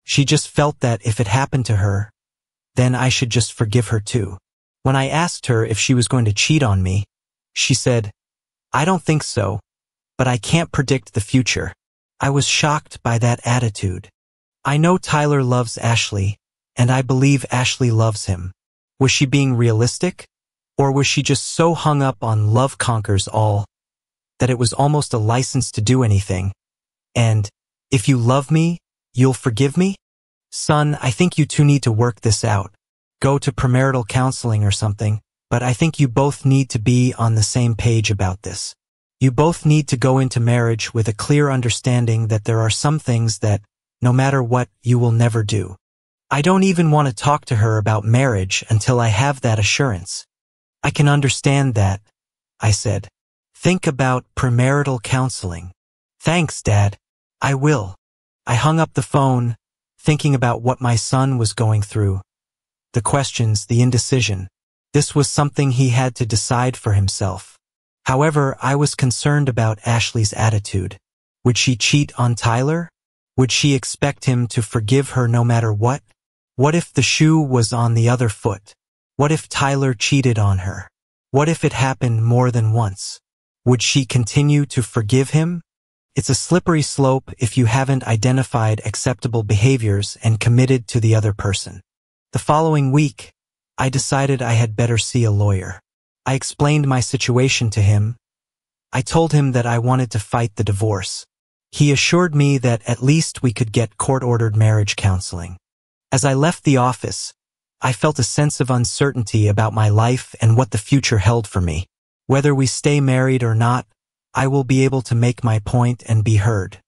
She just felt that if it happened to her, then I should just forgive her too. When I asked her if she was going to cheat on me, she said, I don't think so, but I can't predict the future. I was shocked by that attitude. I know Tyler loves Ashley, and I believe Ashley loves him. Was she being realistic? Or was she just so hung up on love conquers all that it was almost a license to do anything? And, if you love me, you'll forgive me? Son, I think you two need to work this out. Go to premarital counseling or something, but I think you both need to be on the same page about this. You both need to go into marriage with a clear understanding that there are some things that, no matter what, you will never do. I don't even want to talk to her about marriage until I have that assurance. I can understand that, I said. Think about premarital counseling. Thanks, Dad. I will. I hung up the phone, thinking about what my son was going through. The questions, the indecision. This was something he had to decide for himself. However, I was concerned about Ashley's attitude. Would she cheat on Tyler? Would she expect him to forgive her no matter what? What if the shoe was on the other foot? What if Tyler cheated on her? What if it happened more than once? Would she continue to forgive him? It's a slippery slope if you haven't identified acceptable behaviors and committed to the other person. The following week, I decided I had better see a lawyer. I explained my situation to him. I told him that I wanted to fight the divorce. He assured me that at least we could get court-ordered marriage counseling. As I left the office, I felt a sense of uncertainty about my life and what the future held for me. Whether we stay married or not, I will be able to make my point and be heard.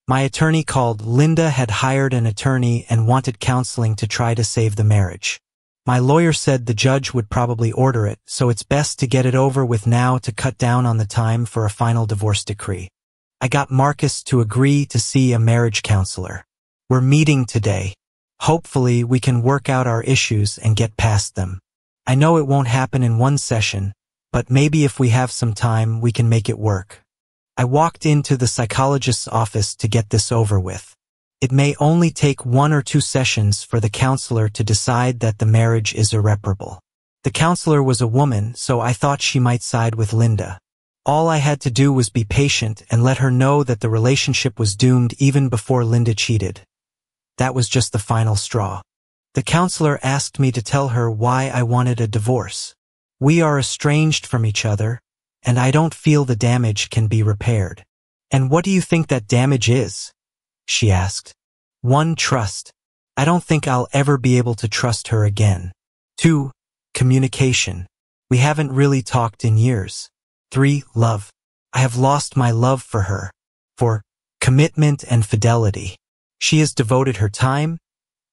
My attorney called. Linda had hired an attorney and wanted counseling to try to save the marriage. My lawyer said the judge would probably order it, so it's best to get it over with now to cut down on the time for a final divorce decree. I got Marcus to agree to see a marriage counselor. We're meeting today. Hopefully, we can work out our issues and get past them. I know it won't happen in one session, but maybe if we have some time, we can make it work. I walked into the psychologist's office to get this over with. It may only take 1 or 2 sessions for the counselor to decide that the marriage is irreparable. The counselor was a woman, so I thought she might side with Linda. All I had to do was be patient and let her know that the relationship was doomed even before Linda cheated. That was just the final straw. The counselor asked me to tell her why I wanted a divorce. We are estranged from each other, and I don't feel the damage can be repaired. And what do you think that damage is? She asked. 1, trust. I don't think I'll ever be able to trust her again. 2, communication. We haven't really talked in years. 3, love. I have lost my love for her. 4, commitment and fidelity. She has devoted her time,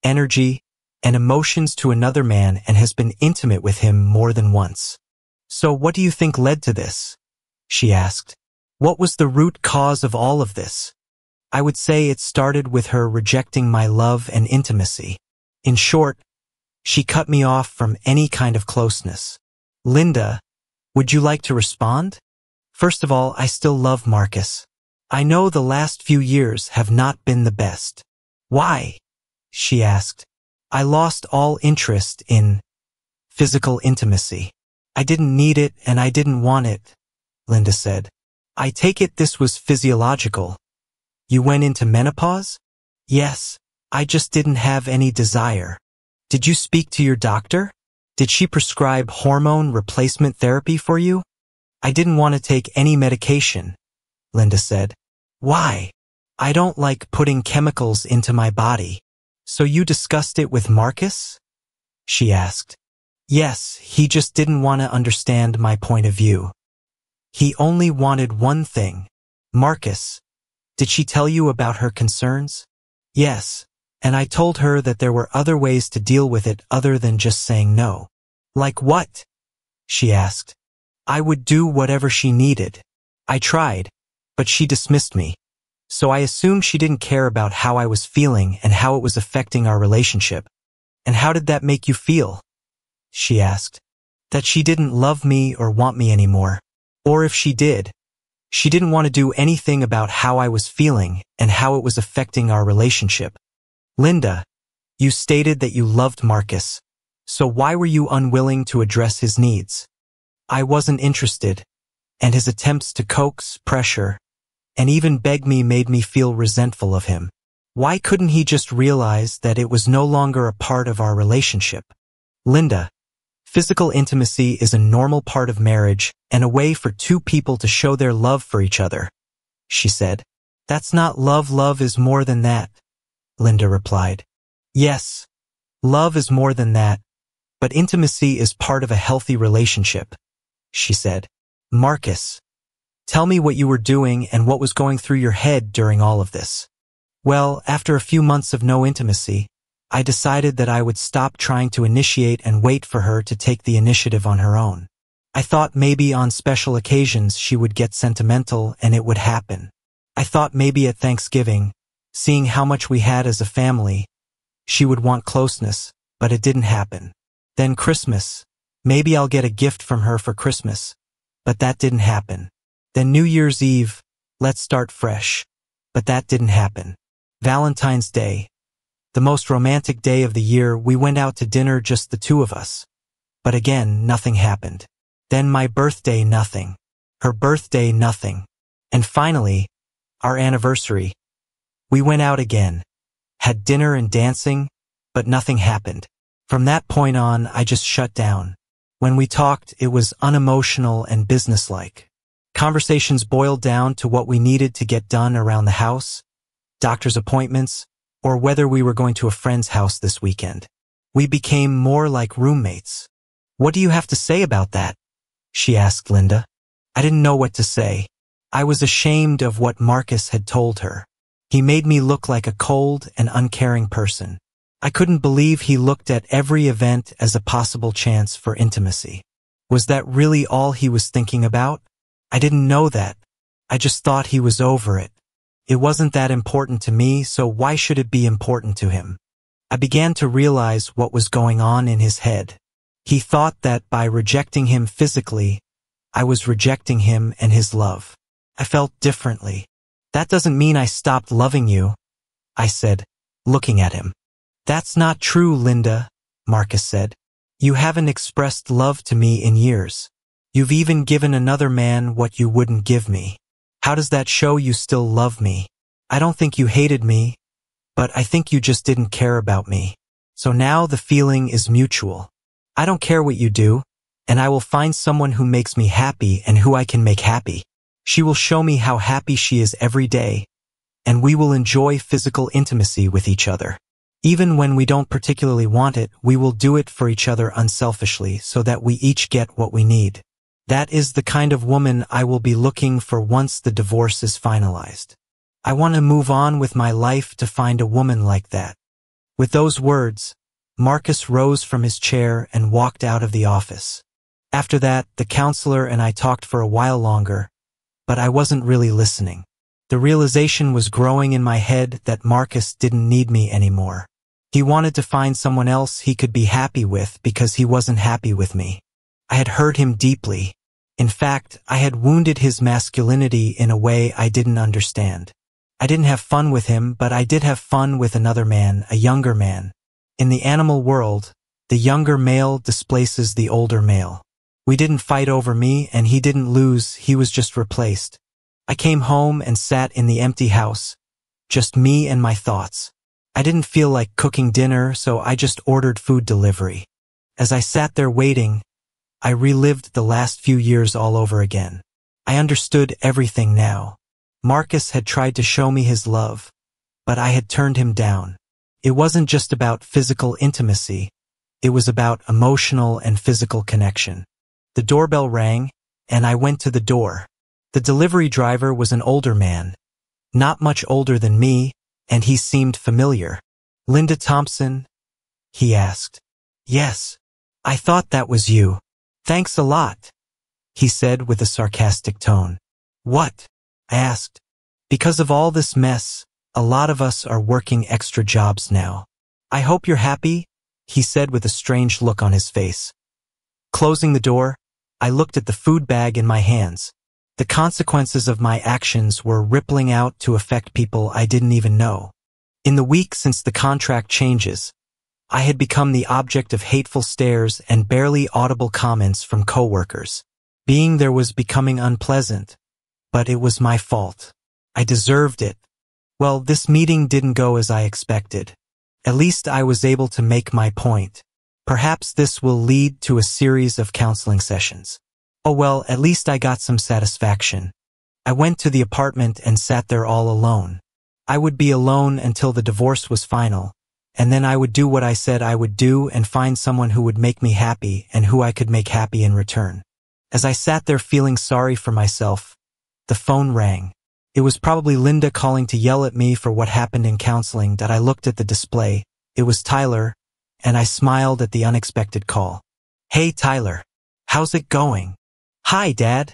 energy, and emotions to another man and has been intimate with him more than once. So what do you think led to this? She asked. What was the root cause of all of this? I would say it started with her rejecting my love and intimacy. In short, she cut me off from any kind of closeness. Linda, would you like to respond? First of all, I still love Marcus. I know the last few years have not been the best. Why? She asked. I lost all interest in physical intimacy. I didn't need it and I didn't want it, Linda said. I take it this was physiological. You went into menopause? Yes, I just didn't have any desire. Did you speak to your doctor? Did she prescribe hormone replacement therapy for you? I didn't want to take any medication, Linda said. Why? I don't like putting chemicals into my body. So you discussed it with Marcus? She asked. Yes, he just didn't want to understand my point of view. He only wanted one thing. Marcus, did she tell you about her concerns? Yes, and I told her that there were other ways to deal with it other than just saying no. Like what? She asked. I would do whatever she needed. I tried, but she dismissed me. So I assumed she didn't care about how I was feeling and how it was affecting our relationship. And how did that make you feel? She asked. That she didn't love me or want me anymore. Or if she did, she didn't want to do anything about how I was feeling and how it was affecting our relationship. Linda, you stated that you loved Marcus, so why were you unwilling to address his needs? I wasn't interested, and his attempts to coax, pressure, and even beg me made me feel resentful of him. Why couldn't he just realize that it was no longer a part of our relationship? Linda, physical intimacy is a normal part of marriage and a way for two people to show their love for each other, she said. That's not love. Love is more than that, Linda replied. Yes, love is more than that, but intimacy is part of a healthy relationship, she said. Marcus, tell me what you were doing and what was going through your head during all of this. Well, after a few months of no intimacy, I decided that I would stop trying to initiate and wait for her to take the initiative on her own. I thought maybe on special occasions she would get sentimental and it would happen. I thought maybe at Thanksgiving, seeing how much we had as a family, she would want closeness, but it didn't happen. Then Christmas, maybe I'll get a gift from her for Christmas, but that didn't happen. Then New Year's Eve, let's start fresh, but that didn't happen. Valentine's Day, the most romantic day of the year, we went out to dinner, just the two of us. But again, nothing happened. Then my birthday, nothing. Her birthday, nothing. And finally, our anniversary. We went out again, had dinner and dancing, but nothing happened. From that point on, I just shut down. When we talked, it was unemotional and businesslike. Conversations boiled down to what we needed to get done around the house, doctor's appointments, or whether we were going to a friend's house this weekend. We became more like roommates. What do you have to say about that? She asked Linda. I didn't know what to say. I was ashamed of what Marcus had told her. He made me look like a cold and uncaring person. I couldn't believe he looked at every event as a possible chance for intimacy. Was that really all he was thinking about? I didn't know that. I just thought he was over it. It wasn't that important to me, so why should it be important to him? I began to realize what was going on in his head. He thought that by rejecting him physically, I was rejecting him and his love. I felt differently. That doesn't mean I stopped loving you, I said, looking at him. That's not true, Linda, Marcus said. You haven't expressed love to me in years. You've even given another man what you wouldn't give me. How does that show you still love me? I don't think you hated me, but I think you just didn't care about me. So now the feeling is mutual. I don't care what you do, and I will find someone who makes me happy and who I can make happy. She will show me how happy she is every day, and we will enjoy physical intimacy with each other. Even when we don't particularly want it, we will do it for each other unselfishly so that we each get what we need. That is the kind of woman I will be looking for once the divorce is finalized. I want to move on with my life to find a woman like that. With those words, Marcus rose from his chair and walked out of the office. After that, the counselor and I talked for a while longer, but I wasn't really listening. The realization was growing in my head that Marcus didn't need me anymore. He wanted to find someone else he could be happy with because he wasn't happy with me. I had hurt him deeply. In fact, I had wounded his masculinity in a way I didn't understand. I didn't have fun with him, but I did have fun with another man, a younger man. In the animal world, the younger male displaces the older male. We didn't fight over me, and he didn't lose, he was just replaced. I came home and sat in the empty house, just me and my thoughts. I didn't feel like cooking dinner, so I just ordered food delivery. As I sat there waiting, I relived the last few years all over again. I understood everything now. Marcus had tried to show me his love, but I had turned him down. It wasn't just about physical intimacy, it was about emotional and physical connection. The doorbell rang, and I went to the door. The delivery driver was an older man, not much older than me, and he seemed familiar. Linda Thompson? He asked. Yes. I thought that was you. Thanks a lot, he said with a sarcastic tone. What? I asked. Because of all this mess, a lot of us are working extra jobs now. I hope you're happy, he said with a strange look on his face. Closing the door, I looked at the food bag in my hands. The consequences of my actions were rippling out to affect people I didn't even know. In the week since the contract changes, I had become the object of hateful stares and barely audible comments from coworkers. Being there was becoming unpleasant, but it was my fault. I deserved it. Well, this meeting didn't go as I expected. At least I was able to make my point. Perhaps this will lead to a series of counseling sessions. Oh well, at least I got some satisfaction. I went to the apartment and sat there all alone. I would be alone until the divorce was final, and then I would do what I said I would do and find someone who would make me happy and who I could make happy in return. As I sat there feeling sorry for myself, the phone rang. It was probably Linda calling to yell at me for what happened in counseling. That I looked at the display. It was Tyler, and I smiled at the unexpected call. Hey Tyler, how's it going? Hi Dad,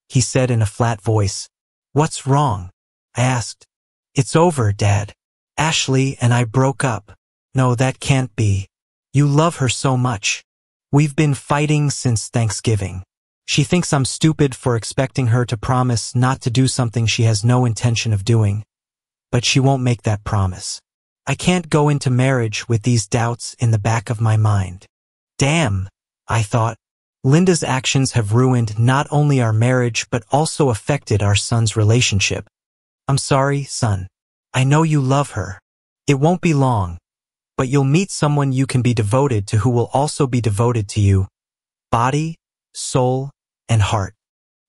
he said in a flat voice. What's wrong? I asked. It's over, Dad. Ashley and I broke up. No, that can't be. You love her so much. We've been fighting since Thanksgiving. She thinks I'm stupid for expecting her to promise not to do something she has no intention of doing. But she won't make that promise. I can't go into marriage with these doubts in the back of my mind. Damn, I thought. Linda's actions have ruined not only our marriage but also affected our son's relationship. I'm sorry, son. I know you love her. It won't be long, but you'll meet someone you can be devoted to who will also be devoted to you. Body, soul, and heart.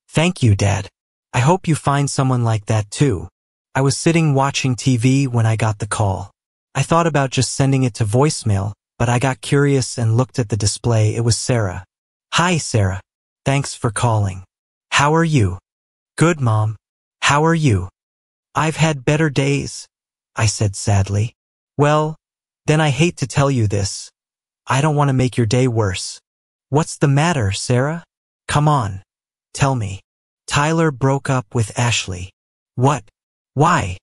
Thank you, Dad. I hope you find someone like that too. I was sitting watching TV when I got the call. I thought about just sending it to voicemail, but I got curious and looked at the display. It was Sarah. Hi, Sarah. Thanks for calling. How are you? Good, Mom. How are you? I've had better days, I said sadly. Well, then I hate to tell you this. I don't want to make your day worse. What's the matter, Sarah? Come on. Tell me. Tyler broke up with Ashley. What? Why?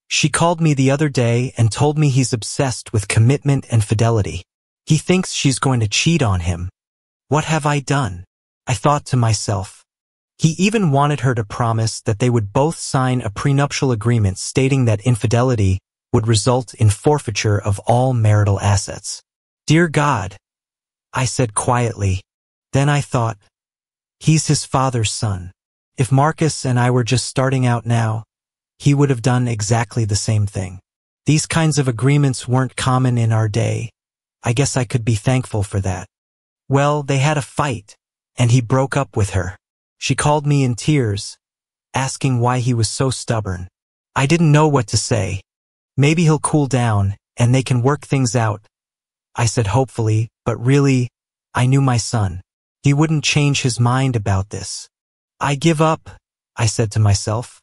She called me the other day and told me he's obsessed with commitment and fidelity. He thinks she's going to cheat on him. What have I done? I thought to myself. He even wanted her to promise that they would both sign a prenuptial agreement stating that infidelity would result in forfeiture of all marital assets. Dear God, I said quietly. Then I thought, he's his father's son. If Marcus and I were just starting out now, he would have done exactly the same thing. These kinds of agreements weren't common in our day. I guess I could be thankful for that. Well, they had a fight, and he broke up with her. She called me in tears, asking why he was so stubborn. I didn't know what to say. Maybe he'll cool down, and they can work things out. I said hopefully, but really, I knew my son. He wouldn't change his mind about this. I give up, I said to myself.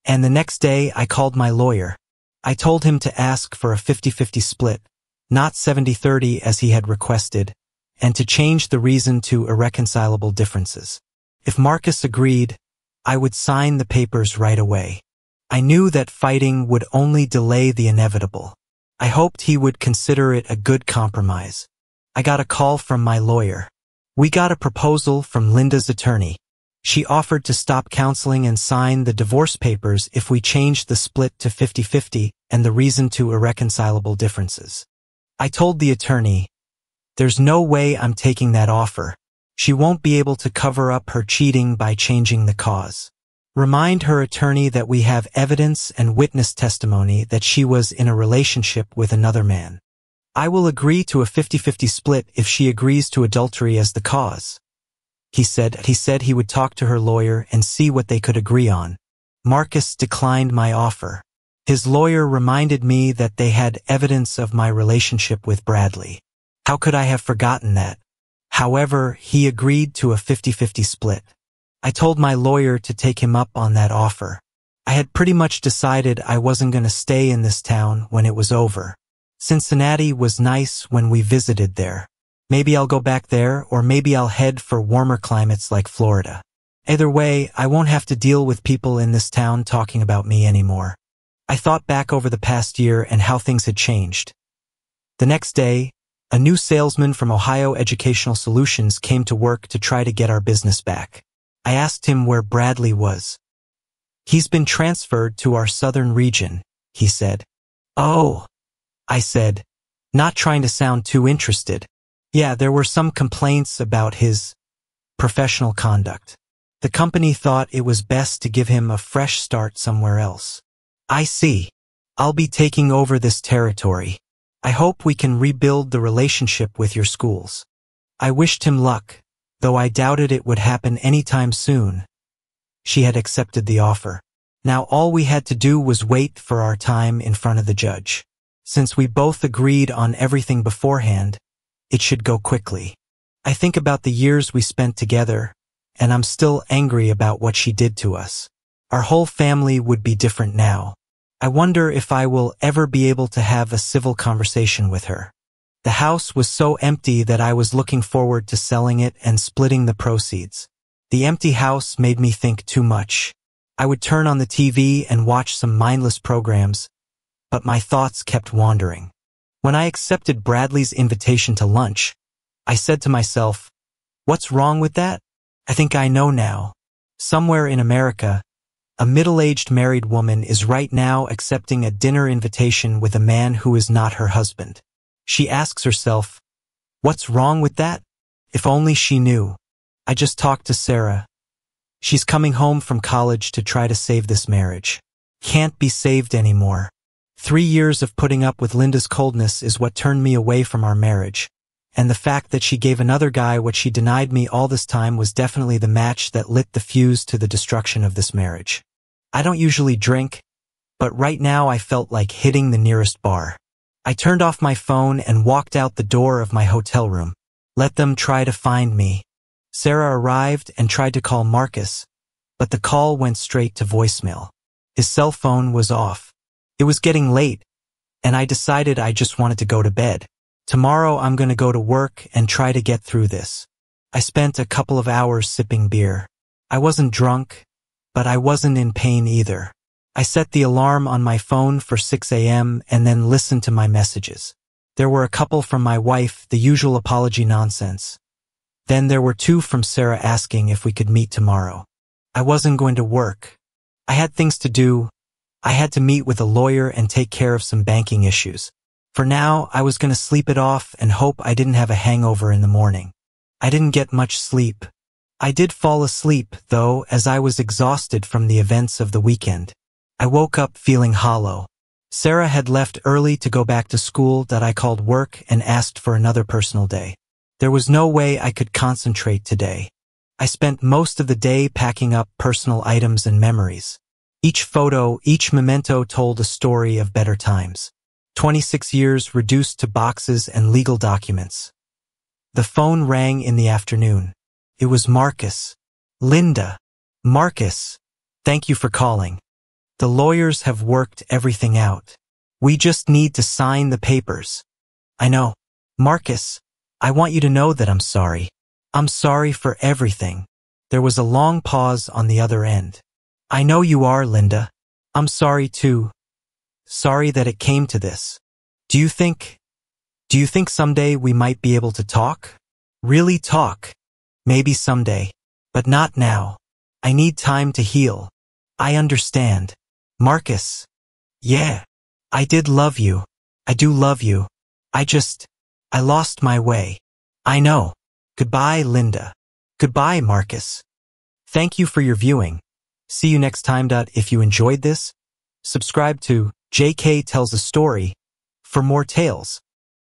And the next day I called my lawyer. I told him to ask for a 50-50 split, not 70-30 as he had requested, and to change the reason to irreconcilable differences. If Marcus agreed, I would sign the papers right away. I knew that fighting would only delay the inevitable. I hoped he would consider it a good compromise. I got a call from my lawyer. We got a proposal from Linda's attorney. She offered to stop counseling and sign the divorce papers if we changed the split to 50-50 and the reason to irreconcilable differences. I told the attorney, there's no way I'm taking that offer. She won't be able to cover up her cheating by changing the cause. Remind her attorney that we have evidence and witness testimony that she was in a relationship with another man. I will agree to a 50-50 split if she agrees to adultery as the cause. He said he would talk to her lawyer and see what they could agree on. Marcus declined my offer. His lawyer reminded me that they had evidence of my relationship with Bradley. How could I have forgotten that? However, he agreed to a 50-50 split. I told my lawyer to take him up on that offer. I had pretty much decided I wasn't going to stay in this town when it was over. Cincinnati was nice when we visited there. Maybe I'll go back there, or maybe I'll head for warmer climates like Florida. Either way, I won't have to deal with people in this town talking about me anymore. I thought back over the past year and how things had changed. The next day, a new salesman from Ohio Educational Solutions came to work to try to get our business back. I asked him where Bradley was. He's been transferred to our southern region, he said. Oh, I said, not trying to sound too interested. Yeah, there were some complaints about his professional conduct. The company thought it was best to give him a fresh start somewhere else. I see. I'll be taking over this territory. I hope we can rebuild the relationship with your schools. I wished him luck, though I doubted it would happen anytime soon. She had accepted the offer. Now all we had to do was wait for our time in front of the judge. Since we both agreed on everything beforehand, it should go quickly. I think about the years we spent together, and I'm still angry about what she did to us. Our whole family would be different now. I wonder if I will ever be able to have a civil conversation with her. The house was so empty that I was looking forward to selling it and splitting the proceeds. The empty house made me think too much. I would turn on the TV and watch some mindless programs, but my thoughts kept wandering. When I accepted Bradley's invitation to lunch, I said to myself, "What's wrong with that?" I think I know now. Somewhere in America, a middle-aged married woman is right now accepting a dinner invitation with a man who is not her husband. She asks herself, "What's wrong with that?" If only she knew. I just talked to Sarah. She's coming home from college to try to save this marriage. Can't be saved anymore. 3 years of putting up with Linda's coldness is what turned me away from our marriage. And the fact that she gave another guy what she denied me all this time was definitely the match that lit the fuse to the destruction of this marriage. I don't usually drink, but right now I felt like hitting the nearest bar. I turned off my phone and walked out the door of my hotel room. Let them try to find me. Sarah arrived and tried to call Marcus, but the call went straight to voicemail. His cell phone was off. It was getting late, and I decided I just wanted to go to bed. Tomorrow I'm going to go to work and try to get through this. I spent a couple of hours sipping beer. I wasn't drunk, but I wasn't in pain either. I set the alarm on my phone for 6 a.m. and then listened to my messages. There were a couple from my wife, the usual apology nonsense. Then there were 2 from Sarah asking if we could meet tomorrow. I wasn't going to work. I had things to do. I had to meet with a lawyer and take care of some banking issues. For now, I was going to sleep it off and hope I didn't have a hangover in the morning. I didn't get much sleep. I did fall asleep, though, as I was exhausted from the events of the weekend. I woke up feeling hollow. Sarah had left early to go back to school that I called work and asked for another personal day. There was no way I could concentrate today. I spent most of the day packing up personal items and memories. Each photo, each memento told a story of better times. 26 years reduced to boxes and legal documents. The phone rang in the afternoon. It was Marcus. "Linda." "Marcus, thank you for calling. The lawyers have worked everything out. We just need to sign the papers." "I know. Marcus, I want you to know that I'm sorry. I'm sorry for everything." There was a long pause on the other end. "I know you are, Linda. I'm sorry too. Sorry that it came to this. Do you think someday we might be able to talk? Really talk? Maybe someday. But not now. I need time to heal. I understand." "Marcus. Yeah. I did love you. I do love you. I lost my way. I know. Goodbye, Linda." "Goodbye, Marcus. Thank you for your viewing. See you next time. If you enjoyed this, subscribe to JK Tells a Story for more tales.